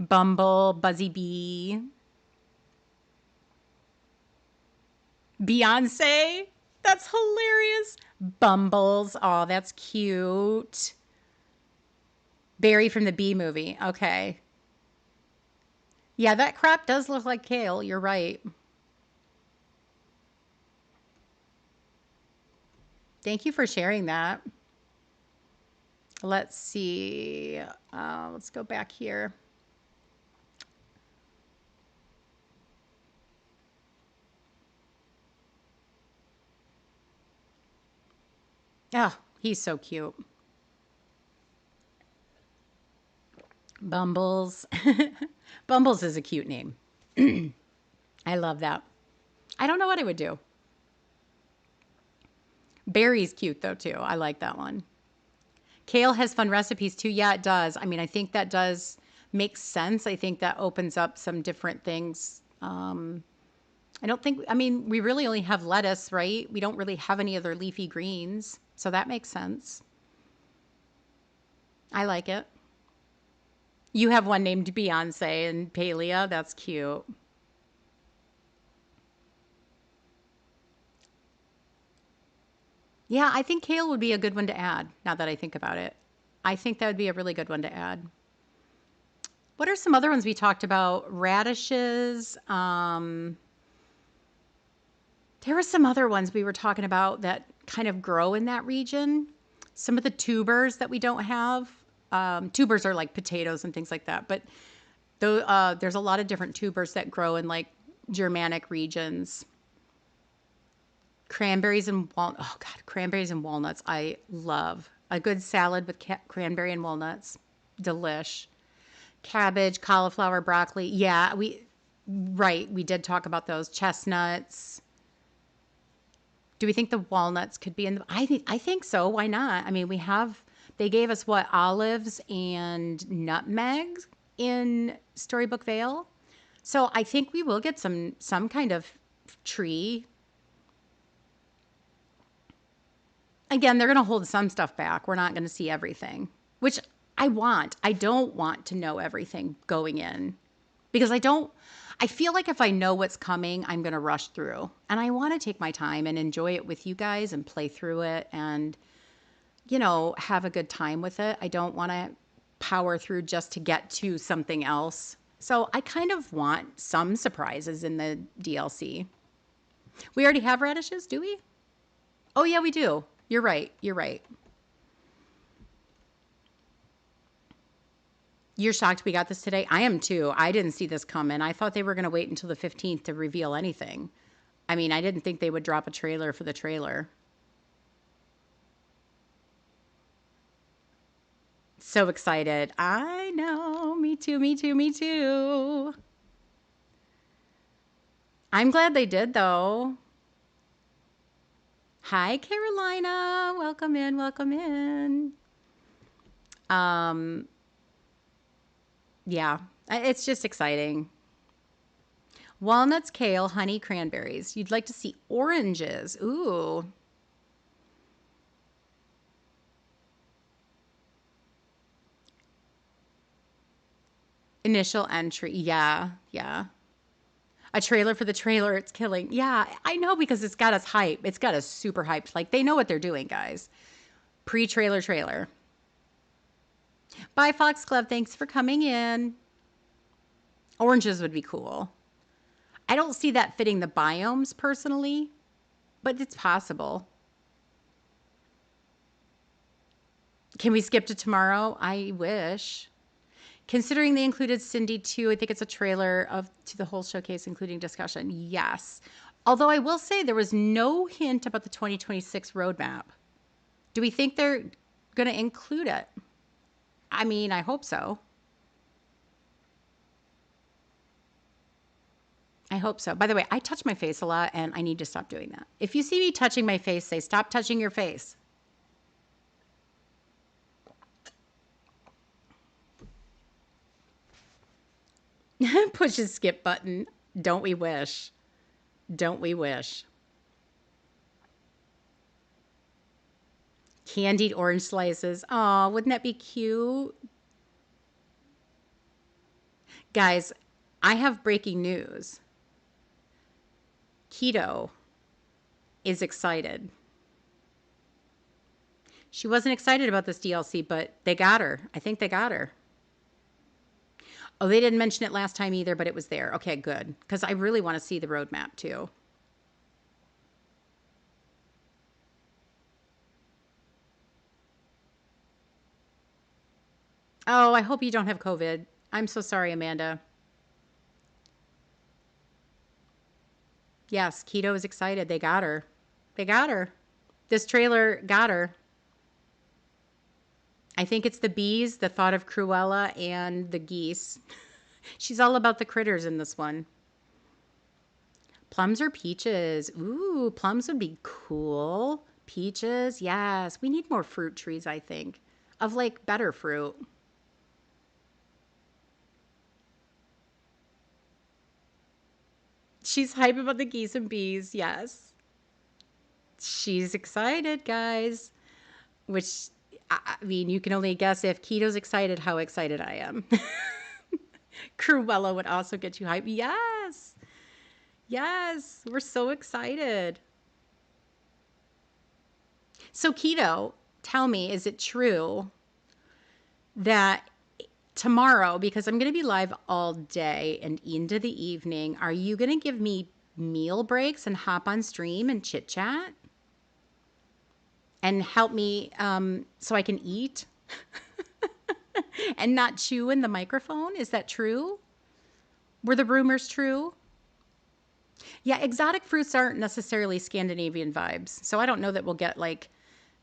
Bumble, buzzy bee. Beyonce. That's hilarious. Bumbles. Oh, that's cute. Barry from the Bee Movie. Okay. Yeah, that crop does look like kale. You're right. Thank you for sharing that. Let's see. Let's go back here. Oh, he's so cute. Bumbles. Bumbles is a cute name. I love that. I don't know what I would do. Berry's cute though too. I like that one. Kale has fun recipes too. Yeah, it does. I mean, I think that does make sense. I think that opens up some different things. I don't think, I mean, we really only have lettuce, right? We don't really have any other leafy greens. So that makes sense. I like it. You have one named Beyonce and Palea. That's cute. Yeah, I think kale would be a good one to add now that I think about it. I think that would be a really good one to add. What are some other ones we talked about? Radishes. There were some other ones we were talking about that kind of grow in that region. Some of the tubers that we don't have. Tubers are like potatoes and things like that. But there's a lot of different tubers that grow in like Germanic regions. Cranberries and oh God, cranberries and walnuts. I love a good salad with cranberry and walnuts. Delish. Cabbage, cauliflower, broccoli. Yeah, right. We did talk about those chestnuts. Do we think the walnuts could be in the? I think so. Why not? I mean, they gave us what, olives and nutmegs in Storybook Vale. So I think we will get some kind of tree. Again, they're going to hold some stuff back. We're not going to see everything, which I want. I don't want to know everything going in because I feel like if I know what's coming, I'm going to rush through. And I want to take my time and enjoy it with you guys and play through it and, have a good time with it. I don't want to power through just to get to something else. So I kind of want some surprises in the DLC. We already have radishes, do we? Oh, yeah, we do. You're right. You're right. You're shocked we got this today? I am too. I didn't see this coming. I thought they were going to wait until the 15th to reveal anything. I mean, I didn't think they would drop a trailer for the trailer. So excited. I know. Me too, me too, me too. I'm glad they did, though. Hi, Carolina. Welcome in, welcome in. Um, yeah, it's just exciting. Walnuts, kale, honey, cranberries. You'd like to see oranges. Ooh. Initial entry. Yeah, yeah. A trailer for the trailer, it's killing. Yeah, I know because it's got us hype. It's got us super hyped. Like they know what they're doing, guys. Pre-trailer trailer. Bye, Fox Club. Thanks for coming in. Oranges would be cool. I don't see that fitting the biomes personally, but it's possible. Can we skip to tomorrow? I wish. Considering they included Cindy too, I think it's a trailer to the whole showcase, including discussion. Yes. Although I will say there was no hint about the 2026 roadmap. Do we think they're going to include it? I mean, I hope so. I hope so. By the way, I touch my face a lot and I need to stop doing that. If you see me touching my face, say, stop touching your face. Push the skip button. Don't we wish? Don't we wish? Candied orange slices. Oh, wouldn't that be cute? Guys, I have breaking news. Keto is excited. She wasn't excited about this DLC, but they got her. I think they got her. Oh, they didn't mention it last time either, but it was there. Okay, good. Because I really want to see the roadmap too. Oh, I hope you don't have COVID. I'm so sorry, Amanda. Yes, Keto is excited. They got her. They got her. This trailer got her. I think it's the bees, the thought of Cruella, and the geese. She's all about the critters in this one. Plums or peaches? Ooh, plums would be cool. Peaches, yes. We need more fruit trees, I think, of like better fruit. She's hype about the geese and bees, yes. She's excited, guys. Which, I mean, you can only guess if Keto's excited how excited I am. Cruella would also get you hype. Yes. Yes. We're so excited. So, Keto, tell me, is it true that tomorrow, because I'm going to be live all day and into the evening, are you going to give me meal breaks and hop on stream and chit chat and help me so I can eat and not chew in the microphone? Is that true? Were the rumors true? Yeah, exotic fruits aren't necessarily Scandinavian vibes. So I don't know that we'll get like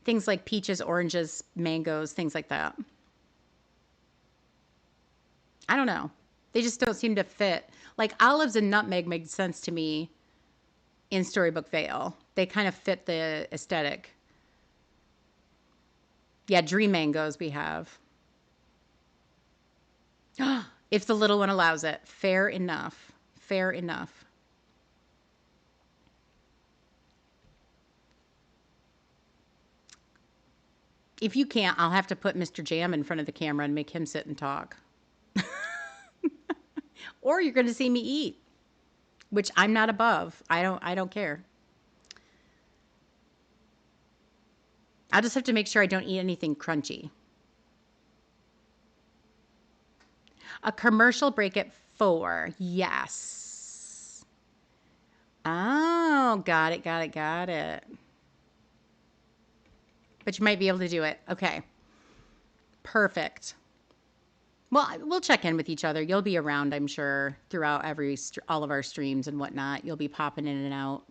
things like peaches, oranges, mangoes, things like that. I don't know. They just don't seem to fit. Like olives and nutmeg make sense to me in Storybook Vale. They kind of fit the aesthetic. Yeah, dream mangoes we have. If the little one allows it. Fair enough. Fair enough. If you can't, I'll have to put Mr. Jam in front of the camera and make him sit and talk. Or you're going to see me eat, which I'm not above. I don't care. I'll just have to make sure I don't eat anything crunchy. A commercial break at 4. Yes. Oh, got it, got it, got it. But you might be able to do it. Okay. Perfect. Well, we'll check in with each other. You'll be around, I'm sure, throughout all of our streams and whatnot. You'll be popping in and out.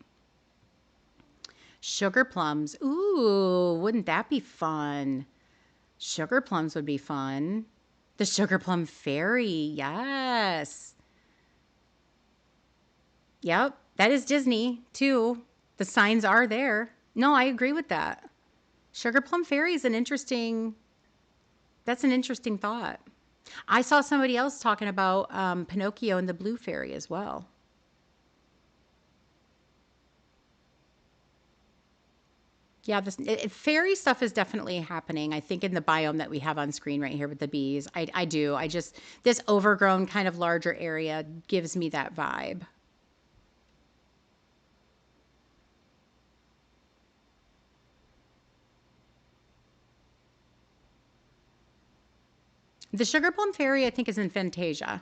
Sugar plums. Ooh, wouldn't that be fun? Sugar plums would be fun. The Sugar Plum Fairy. Yes. Yep. That is Disney, too. The signs are there. No, I agree with that. Sugar Plum Fairy is that's an interesting thought. I saw somebody else talking about Pinocchio and the Blue Fairy as well. Yeah, fairy stuff is definitely happening. I think in the biome that we have on screen right here with the bees. I do. This overgrown kind of larger area gives me that vibe. The Sugar Plum Fairy, I think, is in Fantasia.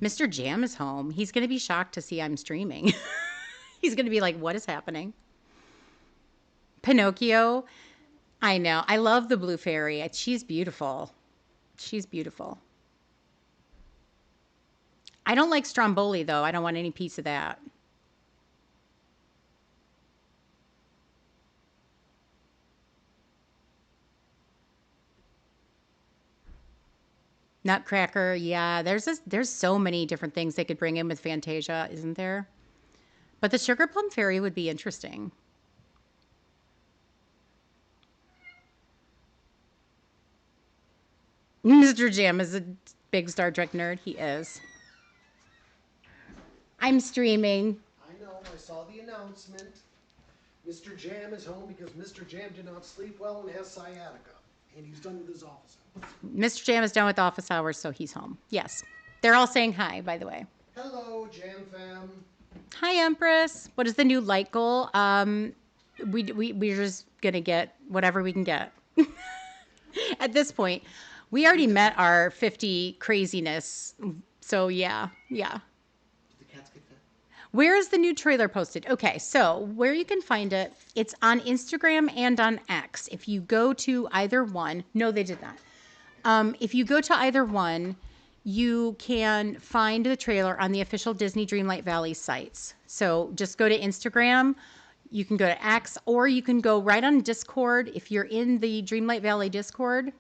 Mr. Jam is home. He's going to be shocked to see I'm streaming. He's going to be like, what is happening? Pinocchio. I know. I love the Blue Fairy. She's beautiful. She's beautiful. I don't like Stromboli, though. I don't want any piece of that. Nutcracker, yeah. There's so many different things they could bring in with Fantasia, isn't there? But the Sugar Plum Fairy would be interesting. Mr. Jam is a big Star Trek nerd. He is. I'm streaming. I know, I saw the announcement. Mr. Jam is home because Mr. Jam did not sleep well and has sciatica. And he's done with his office hours. Mr. Jam is done with office hours, so he's home. Yes. They're all saying hi, by the way. Hello, Jam fam. Hi, Empress. What is the new light goal? We're just going to get whatever we can get. At this point, we already met our 50 craziness. So, yeah. Did the cats get fed? Where is the new trailer posted? Okay, so where you can find it, it's on Instagram and on X. If you go to either one, no, they did not. If you go to either one, you can find the trailer on the official Disney Dreamlight Valley sites. So just go to Instagram, you can go to X, or you can go right on Discord. If you're in the Dreamlight Valley Discord,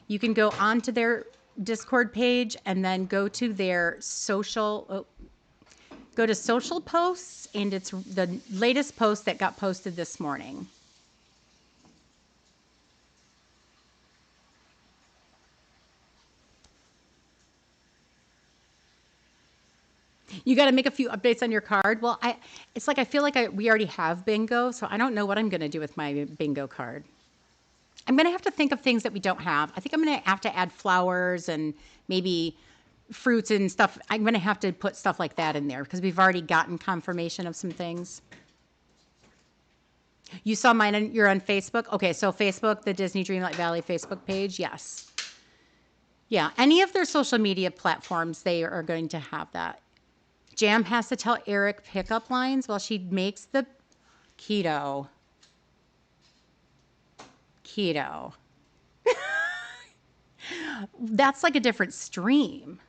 you can go onto their Discord page and then go to their go to social posts, and it's the latest post that got posted this morning. You got to make a few updates on your card. Well, it's like I feel like we already have bingo, so I don't know what I'm going to do with my bingo card. I'm going to have to think of things that we don't have. I think I'm going to have to add flowers and maybe fruits and stuff. I'm going to have to put stuff like that in there because we've already gotten confirmation of some things. You saw mine and you're on Facebook? Okay, so Facebook, the Disney Dreamlight Valley Facebook page, yes. Yeah, any of their social media platforms, they are going to have that. Jam has to tell Eric pickup lines while she makes the keto. Keto. That's like a different stream.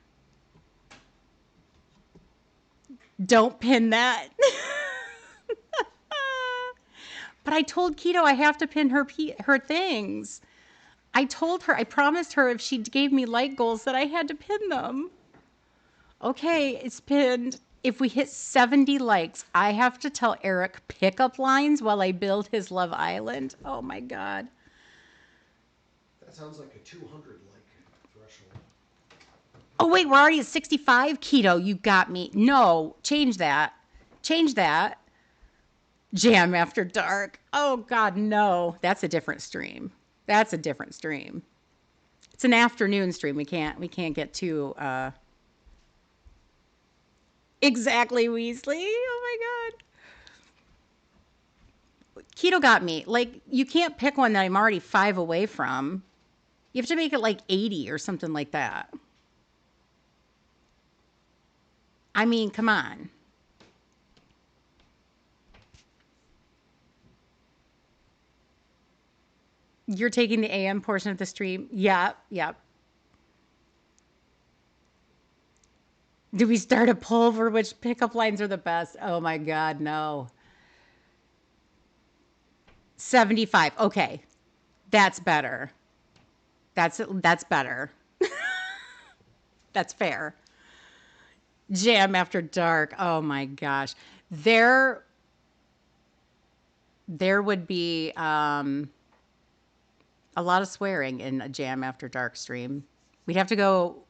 Don't pin that. But I told Keto I have to pin her things. I told her, I promised her if she gave me like goals that I had to pin them. Okay, it's pinned. If we hit 70 likes, I have to tell Eric pickup lines while I build his Love Island. Oh my God. That sounds like a 200 like threshold. Oh, wait, we're already at 65? Keto, you got me. No, change that. Change that. Jam After Dark. Oh, God, no. That's a different stream. That's a different stream. It's an afternoon stream. We can't get too exactly Weasley. Oh my God. Keto got me. Like, you can't pick one that I'm already 5 away from. You have to make it like 80 or something like that. I mean, come on. You're taking the AM portion of the stream? Yep, yep. Do we start a poll for which pickup lines are the best? Oh my God, no. 75. Okay. That's better. That's better. That's fair. Jam After Dark. Oh my gosh. There there would be a lot of swearing in a Jam After Dark stream. We'd have to go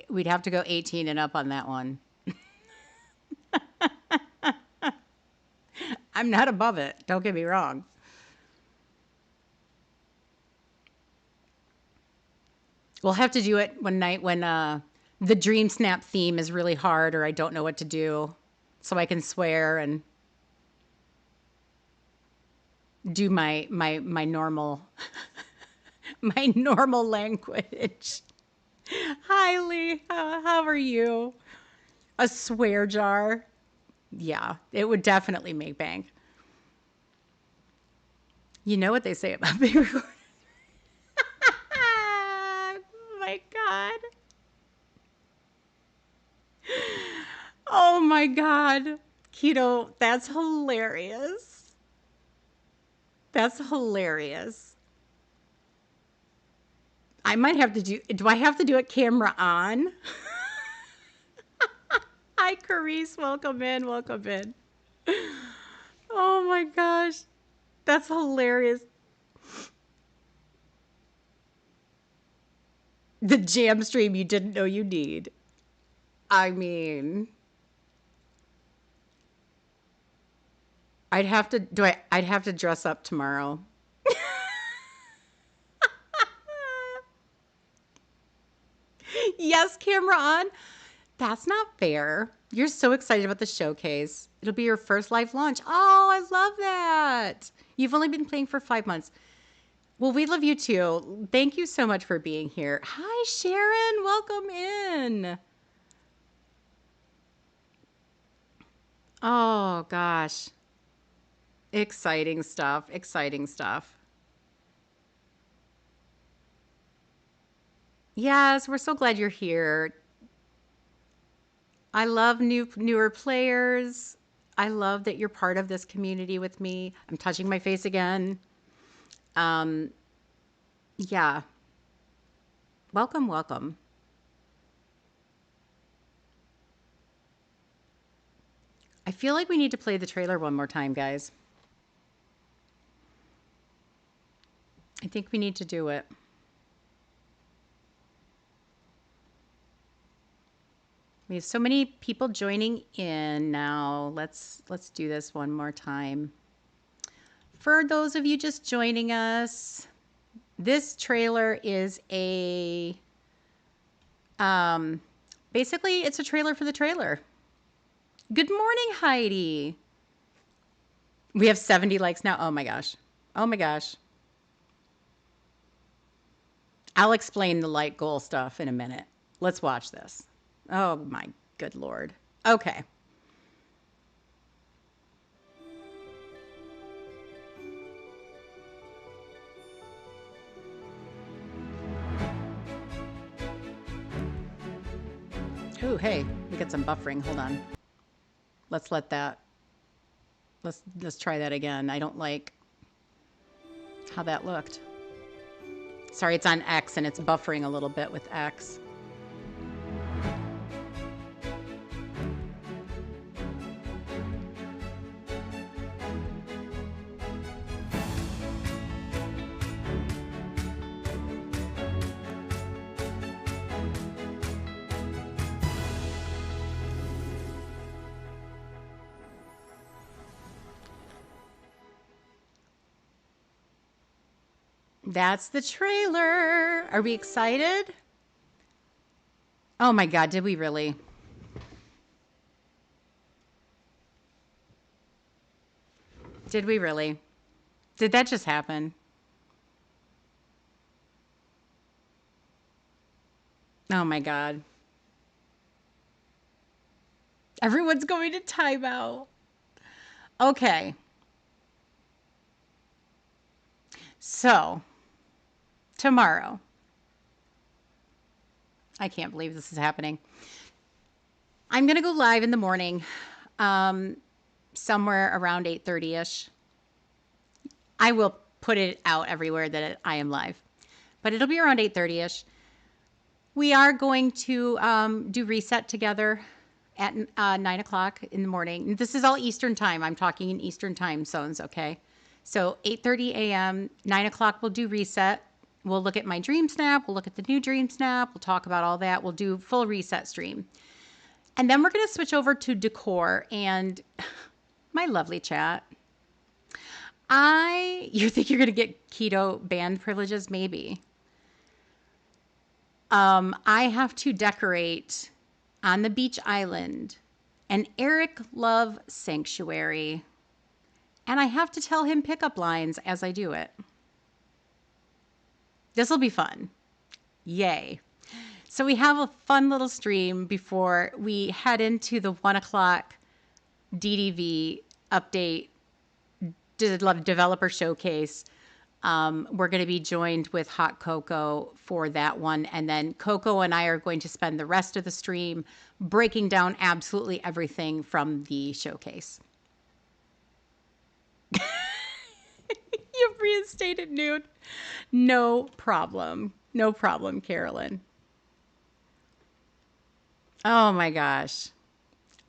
we'd have to go 18 and up on that one. I'm not above it. Don't get me wrong. We'll have to do it one night when the Dream Snap theme is really hard or I don't know what to do, so I can swear and do my normal my normal language. Hi Lee, how are you? A swear jar. Yeah, it would definitely make bank. You know what they say about big recordings. Oh my God. Oh my God. Keto, that's hilarious. That's hilarious. I might have to do I have to do it camera on? Hi, Carice. Welcome in. Welcome in. Oh my gosh. That's hilarious. The jam stream you didn't know you need. I mean, I'd have to dress up tomorrow. Yes, camera on. That's not fair. You're so excited about the showcase. It'll be your first live launch. Oh, I love that. You've only been playing for 5 months. Well, we love you too. Thank you so much for being here. Hi, Sharon. Welcome in. Oh, gosh. Exciting stuff. Exciting stuff. Yes, we're so glad you're here. I love newer players. I love that you're part of this community with me. I'm touching my face again. Um, yeah. Welcome, welcome. I feel like we need to play the trailer one more time, guys. I think we need to do it. We have so many people joining in now. Let's do this one more time. For those of you just joining us, this trailer is a basically it's a trailer for the trailer. Good morning, Heidi. We have 70 likes now. Oh my gosh. Oh my gosh. I'll explain the like goal stuff in a minute. Let's watch this. Oh my good Lord. Okay. Ooh, hey, we got some buffering. Hold on. Let's let that. Let's try that again. I don't like how that looked. Sorry, it's on X and it's buffering a little bit with X. That's the trailer. Are we excited? Oh my God, did we really? Did we really? Did that just happen? Oh my God. Everyone's going to timeout. Okay. So, tomorrow, I can't believe this is happening. I'm going to go live in the morning, um, somewhere around 8:30ish. I will put it out everywhere that I am live, but it'll be around 8:30ish. We are going to do reset together at 9 o'clock in the morning. This is all Eastern time. I'm talking in Eastern time zones, okay? So 8:30 a.m., 9 o'clock, we'll do reset. We'll look at my dream snap. We'll look at the new dream snap. We'll talk about all that. We'll do full reset stream. And then we're going to switch over to decor and my lovely chat. You think you're going to get keto band privileges? Maybe. I have to decorate on the beach island an Eric Love sanctuary. And I have to tell him pickup lines as I do it. This will be fun. Yay. So we have a fun little stream before we head into the 1 o'clock DDV update developer showcase. We're going to be joined with Hot Coco for that one. And then Coco and I are going to spend the rest of the stream breaking down absolutely everything from the showcase. You've reinstated nude. No problem. No problem, Carolyn. Oh my gosh.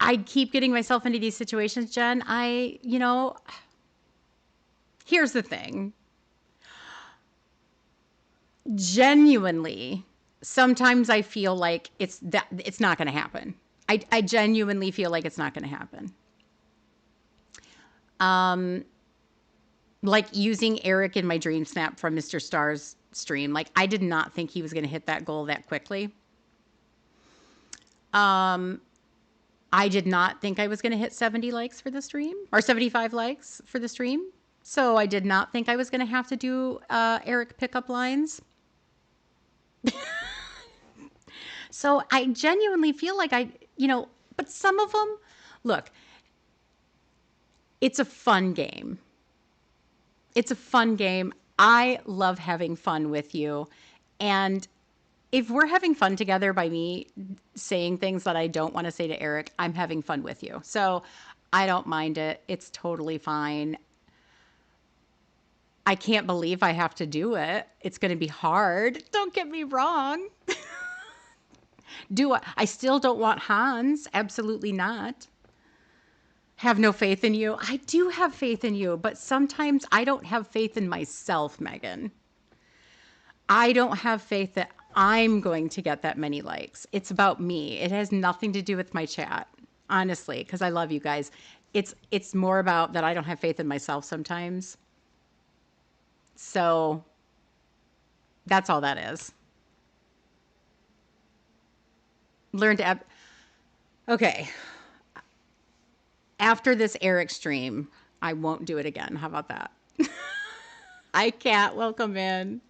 I keep getting myself into these situations, Jen. Here's the thing. Genuinely, sometimes I feel like it's not going to happen. I genuinely feel like it's not going to happen. Like using Eric in my dream snap from Mr. Star's stream. Like I did not think he was going to hit that goal that quickly. I did not think I was going to hit 70 likes for the stream or 75 likes for the stream. So I did not think I was going to have to do Eric pickup lines. So I genuinely feel like but some of them, look, it's a fun game. It's a fun game. I love having fun with you. And if we're having fun together by me saying things that I don't want to say to Eric, I'm having fun with you. So I don't mind it. It's totally fine. I can't believe I have to do it. It's going to be hard. Don't get me wrong. I still don't want Hans? Absolutely not. Have no faith in you? I do have faith in you, but sometimes I don't have faith in myself, Megan. I don't have faith that I'm going to get that many likes. It's about me. It has nothing to do with my chat, honestly, because I love you guys. It's more about that I don't have faith in myself sometimes. So that's all that is. Learn to okay. After this Eric stream, I won't do it again. How about that? I can't. Welcome in.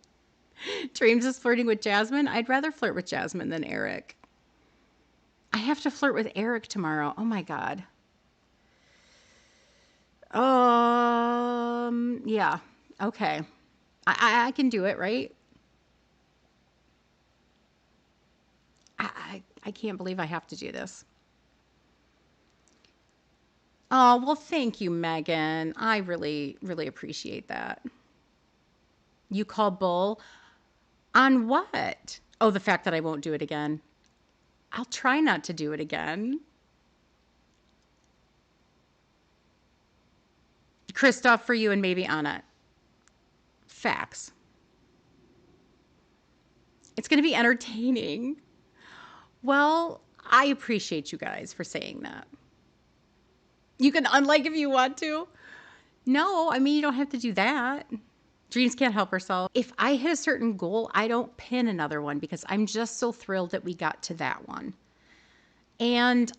Dreams is flirting with Jasmine. I'd rather flirt with Jasmine than Eric. I have to flirt with Eric tomorrow. Oh my God. Yeah. Okay. I can do it, right? I can't believe I have to do this. Oh, well, thank you, Megan. I really, really appreciate that. You call bull on what? Oh, the fact that I won't do it again. I'll try not to do it again. Christoph for you and maybe Anna. Facts. It's going to be entertaining. Well, I appreciate you guys for saying that. You can unlike if you want to. No, I mean, you don't have to do that. Dreams can't help herself. If I hit a certain goal, I don't pin another one because I'm just so thrilled that we got to that one. And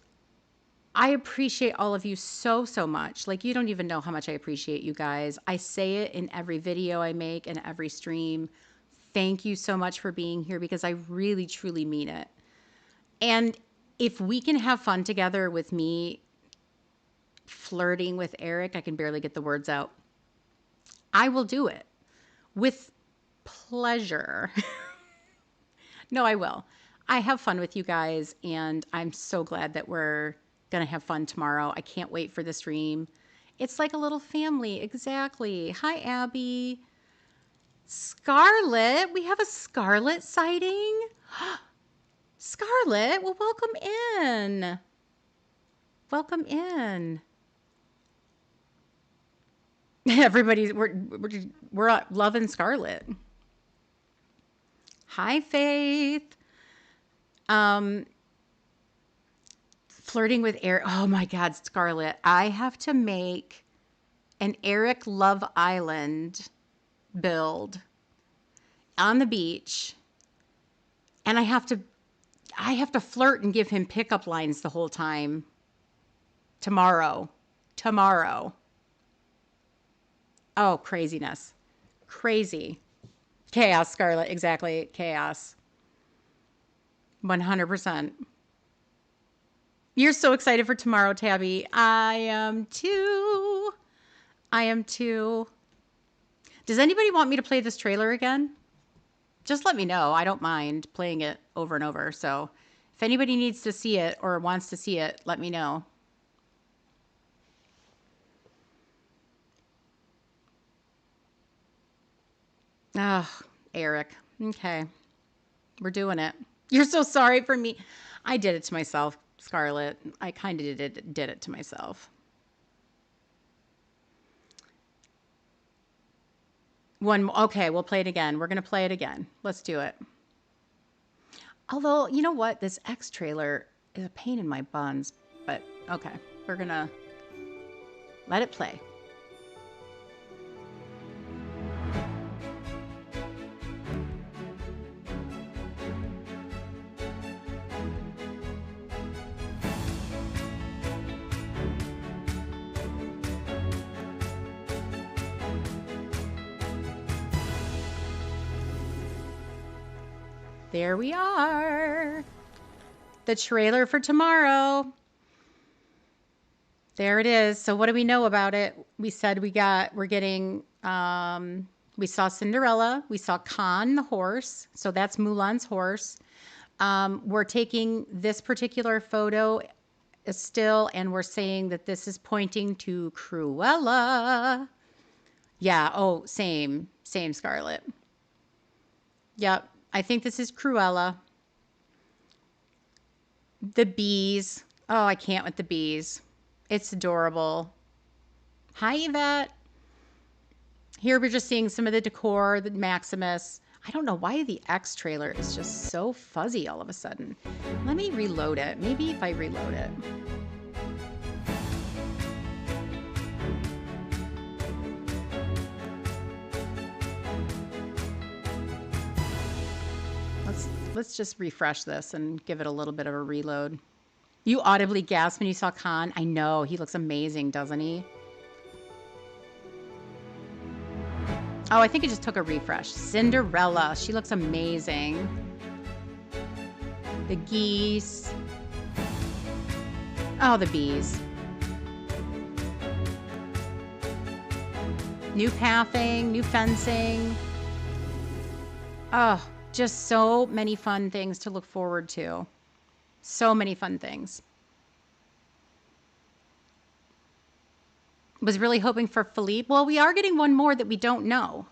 I appreciate all of you so, so much. Like, you don't even know how much I appreciate you guys. I say it in every video I make and every stream. Thank you so much for being here because I really, truly mean it. And if we can have fun together with me flirting with Eric, I can barely get the words out. I will do it with pleasure. No, I will. I have fun with you guys, and I'm so glad that we're going to have fun tomorrow. I can't wait for the stream. It's like a little family. Exactly. Hi, Abby. Scarlett. We have a Scarlett sighting. Scarlett, well, welcome in. Welcome in. Everybody's we're loving Scarlett. Hi, Faith. Flirting with Eric. Oh my God, Scarlett. I have to make an Eric Love Island build on the beach, and I have to flirt and give him pickup lines the whole time. Tomorrow. Oh, craziness. Crazy. Chaos, Scarlett. Exactly. Chaos. 100%. You're so excited for tomorrow, Tabby. I am too. Does anybody want me to play this trailer again? Just let me know. I don't mind playing it over and over. So if anybody needs to see it or wants to see it, let me know. Oh, Eric. Okay. We're doing it. You're so sorry for me. I did it to myself, Scarlett. I kind of did it to myself. Okay, we'll play it again. We're going to play it again. Let's do it. Although, you know what? This X trailer is a pain in my buns. But okay, we're going to let it play. There we are. The trailer for tomorrow. There it is. So what do we know about it? We said we saw Cinderella. We saw Khan, the horse. So that's Mulan's horse. We're taking this particular photo still, and we're saying that this is pointing to Cruella. Yeah. Oh, same, Scarlett. Yep. I think this is Cruella. The bees. Oh, I can't with the bees. It's adorable. Hi, Yvette. Here we're just seeing some of the decor, the Maximus. I don't know why the X trailer is just so fuzzy all of a sudden. Let me reload it. Maybe if I reload it. Let's just refresh this and give it a little bit of a reload. You audibly gasped when you saw Khan. I know. He looks amazing, doesn't he? Oh, I think it just took a refresh. Cinderella. She looks amazing. The geese. Oh, the bees. New pathing, new fencing. Oh, just so many fun things to look forward to. So many fun things. Was really hoping for Philippe. Well, we are getting one more that we don't know.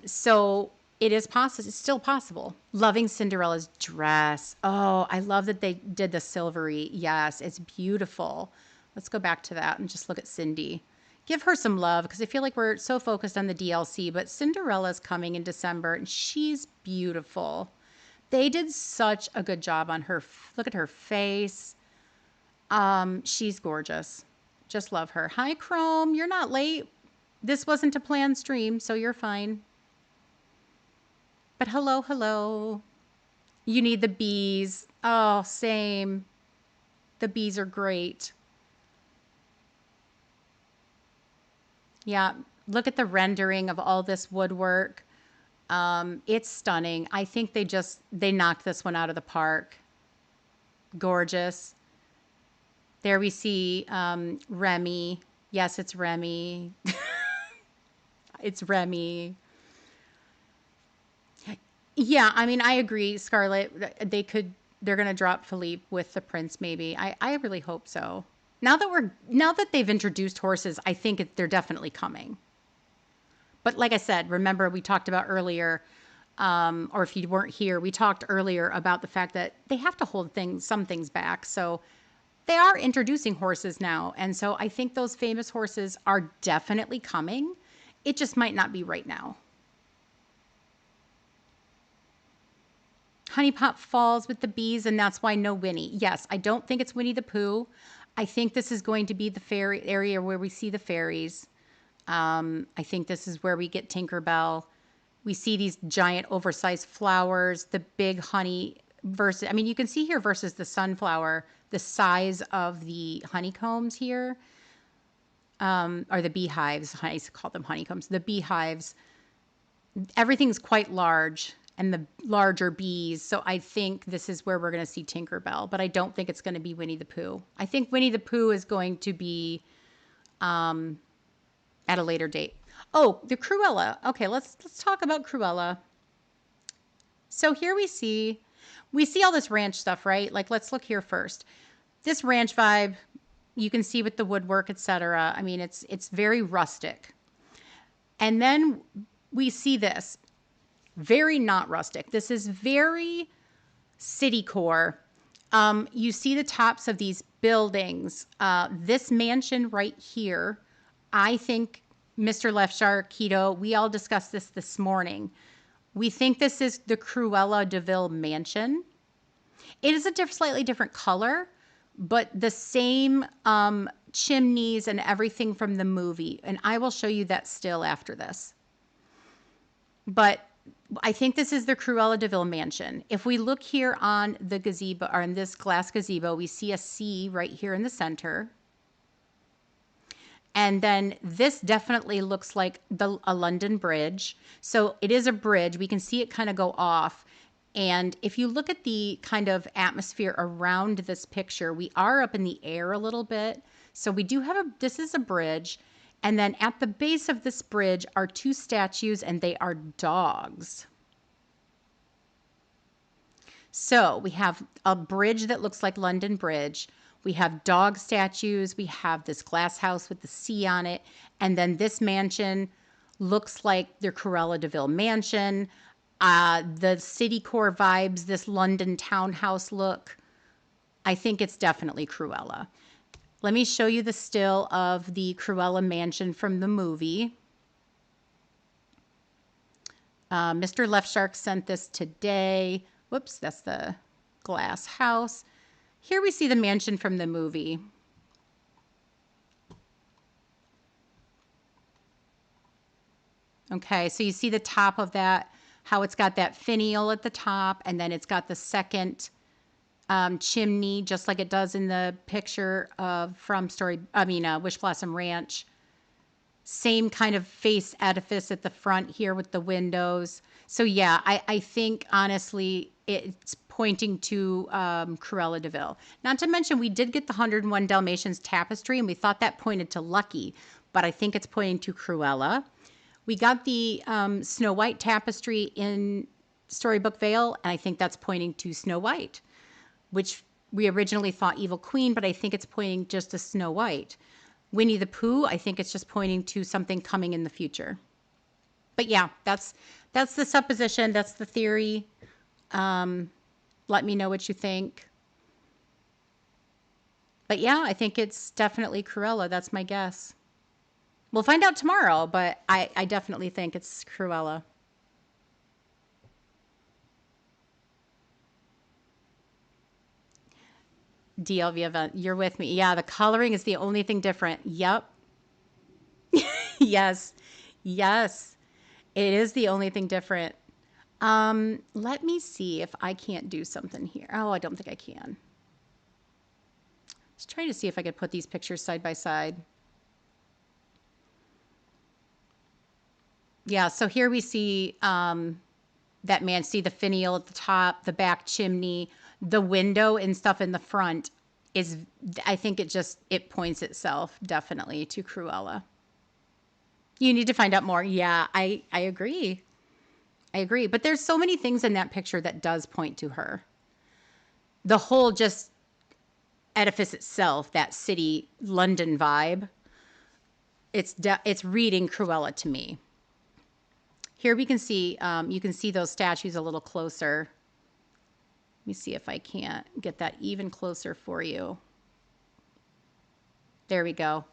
So it is possible. It's still possible. Loving Cinderella's dress. Oh, I love that they did the silvery. Yes, it's beautiful. Let's go back to that and just look at Cindy. Give her some love because I feel like we're so focused on the DLC, but Cinderella's coming in December and she's beautiful. They did such a good job on her. Look at her face. She's gorgeous. Just love her. Hi, Chrome. You're not late. This wasn't a planned stream, so you're fine. But hello, hello. You need the bees. Oh, same. The bees are great. Yeah, look at the rendering of all this woodwork. It's stunning. I think they knocked this one out of the park. Gorgeous. There we see Remy. Yes, it's Remy. It's Remy. Yeah, I mean, I agree, Scarlett. They're gonna drop Philippe with the prince, maybe. I really hope so. Now that they've introduced horses, I think they're definitely coming. But like I said, remember we talked about earlier, or if you weren't here, we talked earlier about the fact that they have to hold some things back. So they are introducing horses now, and so I think those famous horses are definitely coming. It just might not be right now. Honey Pot falls with the bees, and that's why no Winnie. Yes, I don't think it's Winnie the Pooh. I think this is going to be the fairy area where we see the fairies. I think this is where we get Tinkerbell. We see these giant oversized flowers, the big honey versus, I mean, you can see here versus the sunflower, the size of the honeycombs here, or the beehives. I used to call them honeycombs. The beehives, everything's quite large and the larger bees. So I think this is where we're going to see Tinkerbell, but I don't think it's going to be Winnie the Pooh. I think Winnie the Pooh is going to be at a later date. Oh, the Cruella. Okay, let's talk about Cruella. So here we see all this ranch stuff, right? Like let's look here first. This ranch vibe, you can see with the woodwork, etc. I mean, it's very rustic. And then we see this very not rustic. This is very city core. You see the tops of these buildings. This mansion right here, I think Mr. Left Shark, Keto, we all discussed this morning. We think this is the Cruella de Vil mansion. It is a slightly different color, but the same chimneys and everything from the movie. And I will show you that still after this. But I think this is the Cruella de Vil mansion. If we look here on the gazebo, or in this glass gazebo, we see a C right here in the center. And then this definitely looks like a London Bridge. So it is a bridge. We can see it kind of go off. And if you look at the kind of atmosphere around this picture, we are up in the air a little bit. So we do have this is a bridge. And then at the base of this bridge are two statues, and they are dogs. So we have a bridge that looks like London Bridge. We have dog statues. We have this glass house with the C on it. And then this mansion looks like the Cruella de Vil mansion. The city core vibes, this London townhouse look. I think it's definitely Cruella. Let me show you the still of the Cruella mansion from the movie. Mr. Left Shark sent this today. Whoops, that's the glass house. Here we see the mansion from the movie. Okay, so you see the top of that, how it's got that finial at the top, and then it's got the second chimney, just like it does in the picture of Wish Blossom Ranch. Same kind of face edifice at the front here with the windows. So yeah, I think honestly it's pointing to Cruella de Vil. Not to mention we did get the 101 Dalmatians tapestry and we thought that pointed to Lucky, but I think it's pointing to Cruella. We got the Snow White tapestry in Storybook Vale, and I think that's pointing to Snow White, which we originally thought Evil Queen, but I think it's pointing just to Snow White. Winnie the Pooh, I think it's just pointing to something coming in the future. But yeah, that's the supposition. That's the theory. Let me know what you think. But yeah, I think it's definitely Cruella. That's my guess. We'll find out tomorrow, but I definitely think it's Cruella. DLV event. You're with me. Yeah, the coloring is the only thing different. Yep. Yes. Yes. It is the only thing different. Let me see if I can't do something here. Oh, I don't think I can. Let's try to see if I could put these pictures side by side. Yeah, so here we see that man, see the finial at the top, the back chimney, the window and stuff in the front is, I think it points itself definitely to Cruella. You need to find out more. Yeah, I agree. I agree. But there's so many things in that picture that does point to her. The whole just edifice itself, that city London vibe, it's reading Cruella to me. Here we can see, you can see those statues a little closer. Let me see if I can't get that even closer for you. There we go.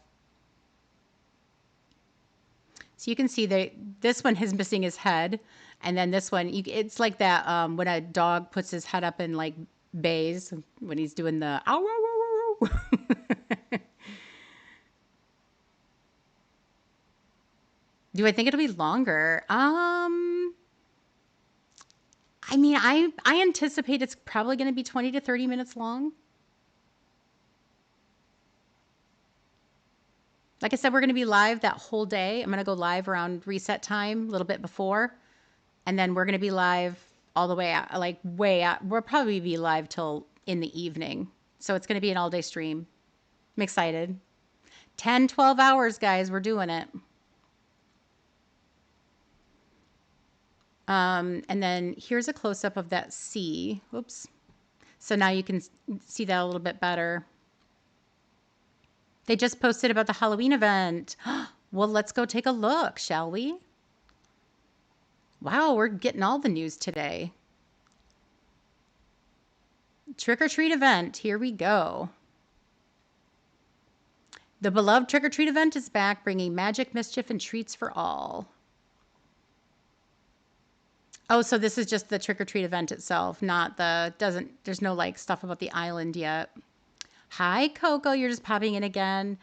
So you can see that this one is missing his head. And then this one, it's like that when a dog puts his head up and like bays when he's doing the ow, ow, ow, ow. Do I think it'll be longer? I mean, I anticipate it's probably going to be 20 to 30 minutes long. Like I said, we're going to be live that whole day. I'm going to go live around reset time, a little bit before, and then we're going to be live all the way out, like way out. We'll probably be live till in the evening. So it's going to be an all day stream. I'm excited. 10, 12 hours, guys. We're doing it. And then here's a close up of that sea. Whoops. So now you can see that a little bit better. They just posted about the Halloween event. Well, let's go take a look, shall we? Wow, we're getting all the news today. Trick or treat event. Here we go. The beloved trick or treat event is back, bringing magic, mischief, and treats for all. Oh, so this is just the trick or treat event itself, not there's no like stuff about the island yet. Hi, Coco. You're just popping in again.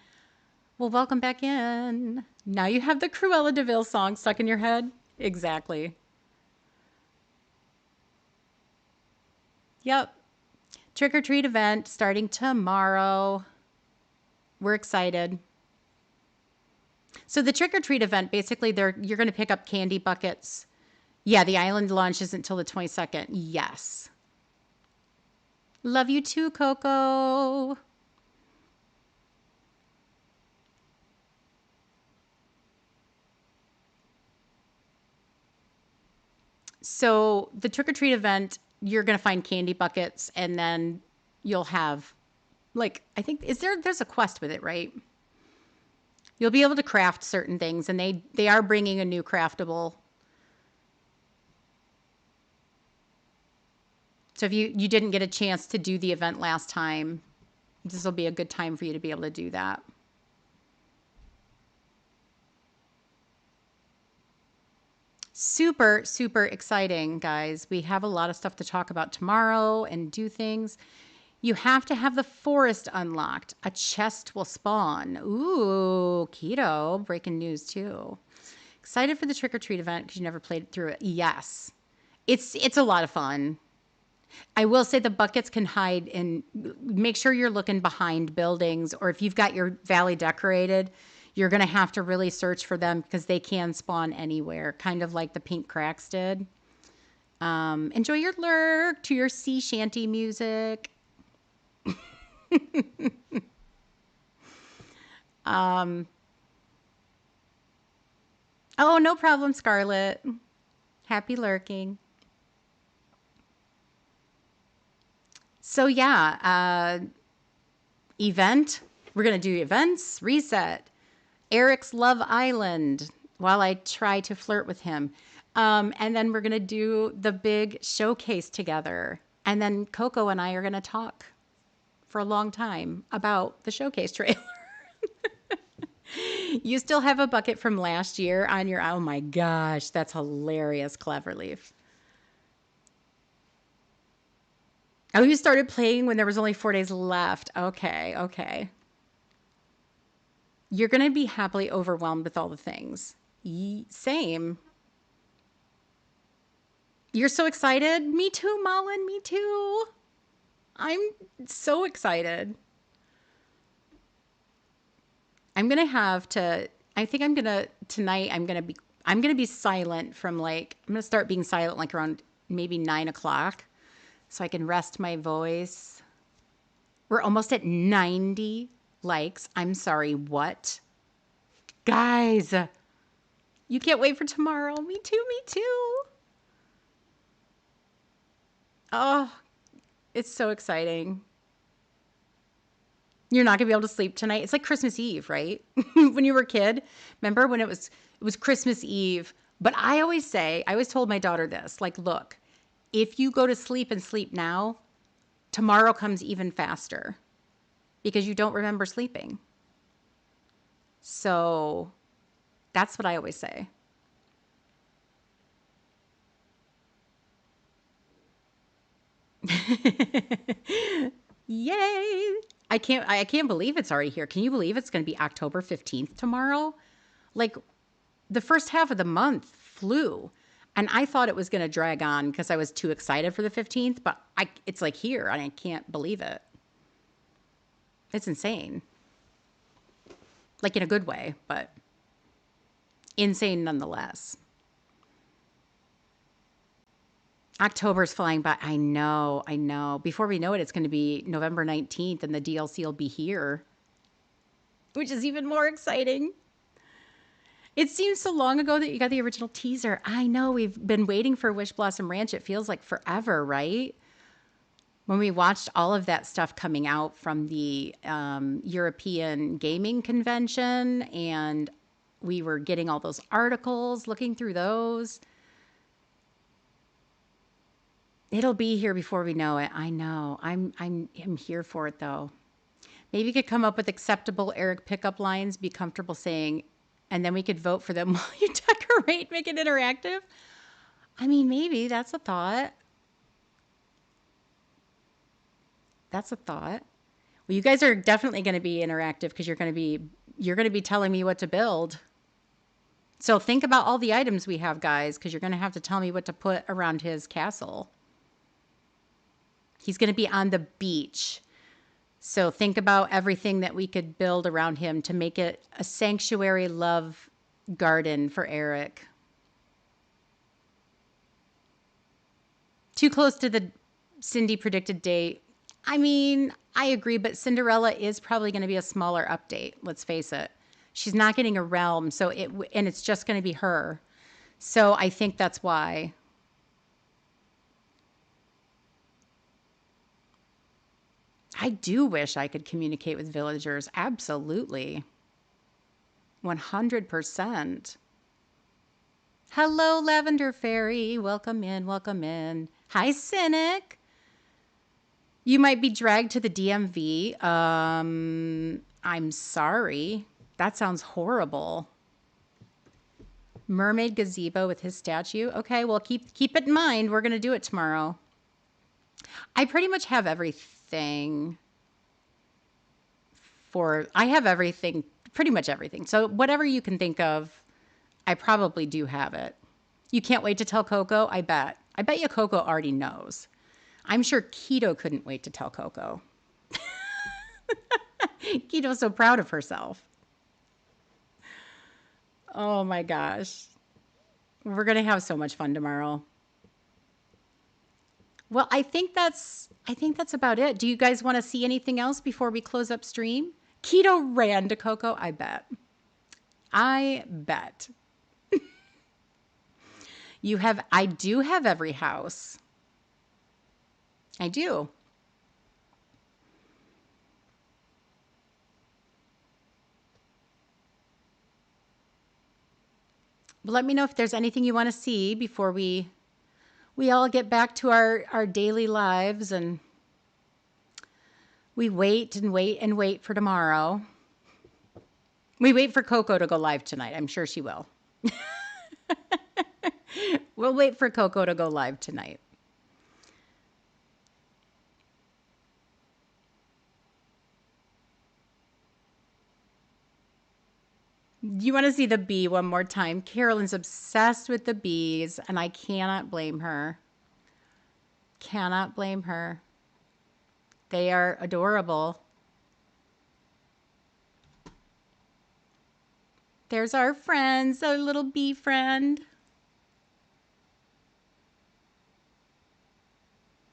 Well, welcome back in. Now you have the Cruella de Vil song stuck in your head. Exactly. Yep. Trick or treat event starting tomorrow. We're excited. So the trick or treat event, basically, you're going to pick up candy buckets. Yeah, the island launch isn't until the 22nd. Yes. Love you too, Coco. So the trick or treat event, you're going to find candy buckets and then you'll have like, I think, there's a quest with it, right? You'll be able to craft certain things and they are bringing a new craftable. So if you didn't get a chance to do the event last time, this will be a good time for you to be able to do that. Super, super exciting, guys. We have a lot of stuff to talk about tomorrow and do things. You have to have the forest unlocked. A chest will spawn. Ooh, keto. Breaking news, too. Excited for the trick or treat event because you never played through it. Yes. It's a lot of fun. I will say the buckets can hide and make sure you're looking behind buildings, or if you've got your valley decorated, You're going to have to really search for them because they can spawn anywhere, kind of like the pink cracks did. Enjoy your lurk to your sea shanty music. Oh, no problem, Scarlett. Happy lurking. So, yeah, event. We're going to do events, reset. Eric's Love Island while I try to flirt with him. And then we're going to do the big showcase together. And then Coco and I are going to talk for a long time about the showcase trailer. You still have a bucket from last year on your, oh my gosh, that's hilarious, Cleverleaf. Oh, you started playing when there was only 4 days left. Okay, okay. You're going to be happily overwhelmed with all the things. Same. You're so excited? Me too, Mullen. Me too. I'm so excited. I'm going to have to I think I'm going to tonight I'm going to be silent from like I'm going to start being silent like around maybe 9 o'clock so I can rest my voice. We're almost at 90 likes. I'm sorry, what? Guys, you can't wait for tomorrow. Me too, me too. Oh, it's so exciting. You're not gonna be able to sleep tonight. It's like Christmas Eve, right? When you were a kid, remember when it was Christmas Eve? But I always say, I always told my daughter this, like, look, if you go to sleep and sleep now, tomorrow comes even faster because you don't remember sleeping. So that's what I always say. Yay! I can't believe it's already here. Can you believe it's going to be October 15th tomorrow? Like the first half of the month flew. And I thought it was going to drag on because I was too excited for the 15th, but it's like here and I can't believe it. It's insane. Like in a good way, but insane nonetheless. October's flying by. I know, I know. Before we know it, it's going to be November 19th and the DLC will be here, which is even more exciting. It seems so long ago that you got the original teaser. I know we've been waiting for Wish Blossom Ranch. It feels like forever, right? When we watched all of that stuff coming out from the European Gaming Convention and we were getting all those articles, looking through those. It'll be here before we know it. I know. I'm here for it though. Maybe you could come up with acceptable Eric pickup lines, be comfortable saying, and then we could vote for them while you decorate, make it interactive. I mean, maybe that's a thought. That's a thought. Well, you guys are definitely going to be interactive because you're going to be telling me what to build. So think about all the items we have, guys, because you're going to have to tell me what to put around his castle. He's going to be on the beach. So think about everything that we could build around him to make it a sanctuary love garden for Eric. Too close to the Cindy predicted date. I mean, I agree, but Cinderella is probably going to be a smaller update. Let's face it. She's not getting a realm, and it's just going to be her. So I think that's why. I do wish I could communicate with villagers. Absolutely. 100%. Hello, Lavender Fairy. Welcome in, welcome in. Hi, Cynic. You might be dragged to the DMV. I'm sorry. That sounds horrible. Mermaid gazebo with his statue. Okay, well keep it in mind. We're gonna do it tomorrow. I pretty much have everything I have everything, pretty much everything. So whatever you can think of, I probably do have it. You can't wait to tell Coco? I bet. I bet you Coco already knows. I'm sure Keto couldn't wait to tell Coco. Keto's so proud of herself. Oh my gosh. We're going to have so much fun tomorrow. Well, I think that's about it. Do you guys want to see anything else before we close up stream? Keto ran to Coco, I bet. I bet. I do have every house. I do. But let me know if there's anything you want to see before we all get back to our daily lives and we wait and wait and wait for tomorrow. We wait for Coco to go live tonight. I'm sure she will. We'll wait for Coco to go live tonight. You want to see the bee one more time? Carolyn's obsessed with the bees, and I cannot blame her. Cannot blame her. They are adorable. There's our friends, our little bee friend.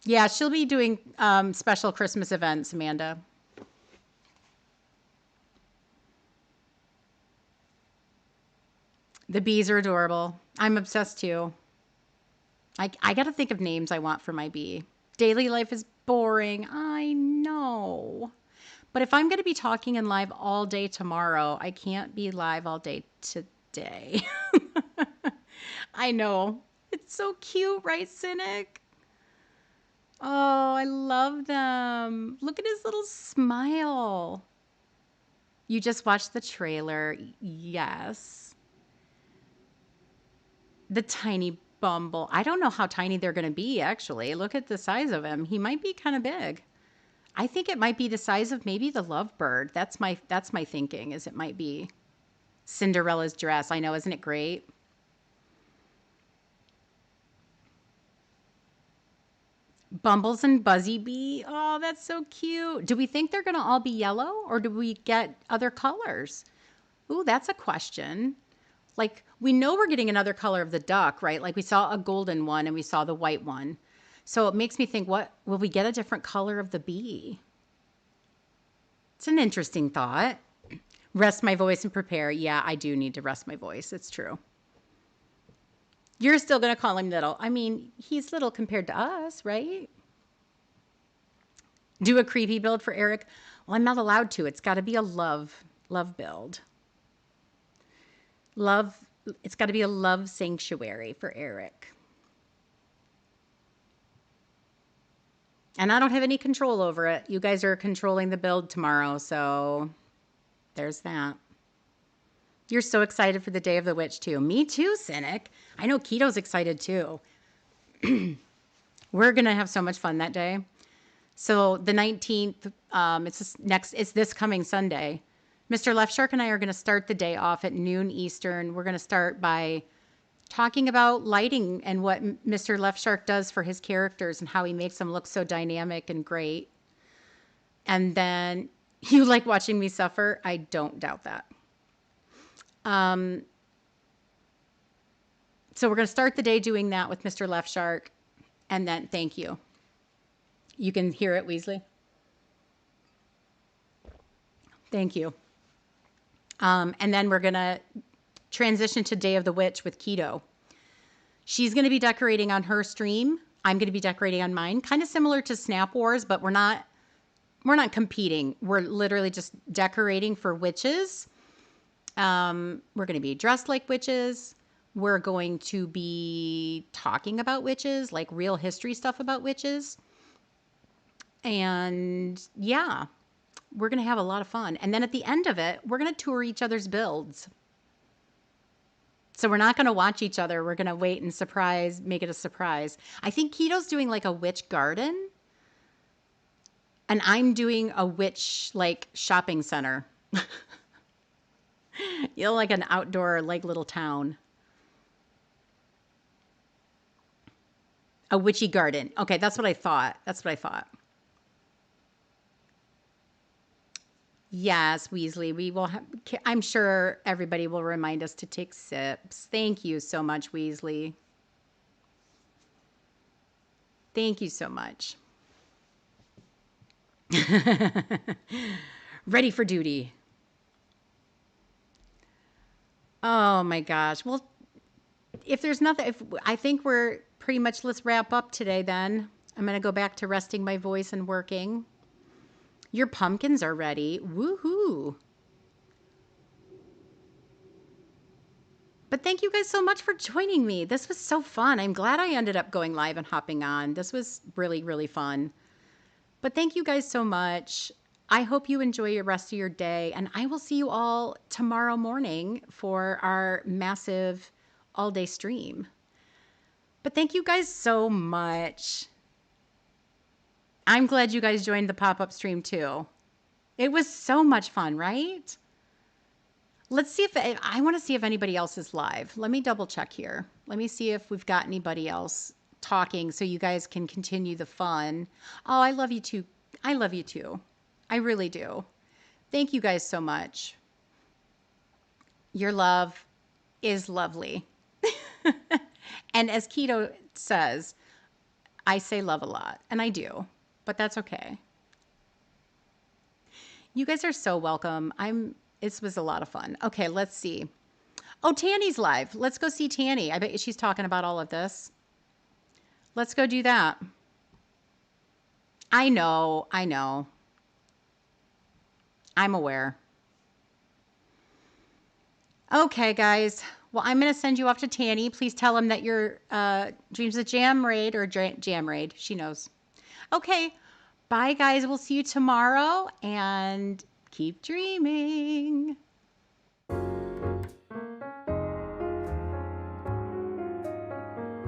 Yeah, she'll be doing special Christmas events, Amanda. The bees are adorable. I'm obsessed too. I got to think of names I want for my bee. Daily life is boring. I know. But if I'm going to be talking in live all day tomorrow, I can't be live all day today. I know. It's so cute, right, Cynic? Oh, I love them. Look at his little smile. You just watched the trailer. Yes. The tiny Bumble. I don't know how tiny they're going to be, actually. Look at the size of him. He might be kind of big. I think it might be the size of maybe the lovebird. That's my thinking, is it might be Cinderella's dress. I know, isn't it great? Bumbles and Buzzy Bee. Oh, that's so cute. Do we think they're going to all be yellow or do we get other colors? Ooh, that's a question. Like, we know we're getting another color of the duck, right? Like, we saw a golden one and we saw the white one. So it makes me think, what will we get a different color of the bee? It's an interesting thought. Rest my voice and prepare. Yeah, I do need to rest my voice. It's true. You're still going to call him little. I mean, he's little compared to us, right? Do a creepy build for Eric. Well, I'm not allowed to. It's got to be a love build. Love, it's got to be a love sanctuary for Eric. And I don't have any control over it. You guys are controlling the build tomorrow, so there's that. You're so excited for the Day of the Witch, too. Me too, Cynic. I know Keto's excited, too. We're going to have so much fun that day. So the 19th, it's this coming Sunday. Mr. Left Shark and I are going to start the day off at noon Eastern. We're going to start by talking about lighting and what Mr. Left Shark does for his characters and how he makes them look so dynamic and great. And then you like watching me suffer? I don't doubt that. So we're going to start the day doing that with Mr. Left Shark. And then, thank you. You can hear it, Weasley. Thank you. And then we're going to transition to Day of the Witch with Keto. She's going to be decorating on her stream. I'm going to be decorating on mine. Kind of similar to Snap Wars, but we're not competing. We're literally just decorating for witches. We're going to be dressed like witches. We're going to be talking about witches, like real history stuff about witches. And yeah, we're going to have a lot of fun. And then at the end of it, we're going to tour each other's builds. So we're not going to watch each other. We're going to wait and make it a surprise. I think Keto's doing like a witch garden. And I'm doing a witch like shopping center. Like an outdoor like little town. A witchy garden. Okay, that's what I thought. Yes, Weasley. We will I'm sure everybody will remind us to take sips. Thank you so much, Weasley. Thank you so much. Ready for duty. Oh my gosh. Well, if there's nothing, if I think we're pretty much, let's wrap up today then. I'm going to go back to resting my voice and working. Your pumpkins are ready. Woohoo. But thank you guys so much for joining me. This was so fun. I'm glad I ended up going live and hopping on. This was really, really fun. But thank you guys so much. I hope you enjoy your rest of your day, and I will see you all tomorrow morning for our massive all day stream. But thank you guys so much. I'm glad you guys joined the pop up stream too. It was so much fun, right? Let's see if I want to see if anybody else is live. Let me double check here. Let me see if we've got anybody else talking so you guys can continue the fun. Oh, I love you too. I love you too. I really do. Thank you guys so much. Your love is lovely. And as Keto says, I say love a lot, and I do, but that's okay. You guys are so welcome. This was a lot of fun. Okay, let's see. Oh, Tanny's live. Let's go see Tanny. I bet she's talking about all of this. Let's go do that. I know. I know. I'm aware. Okay, guys. Well, I'm going to send you off to Tanny. Please tell him that your dreams of Jam Raid or Jam Raid. She knows. Okay. Bye, guys. We'll see you tomorrow and keep dreaming.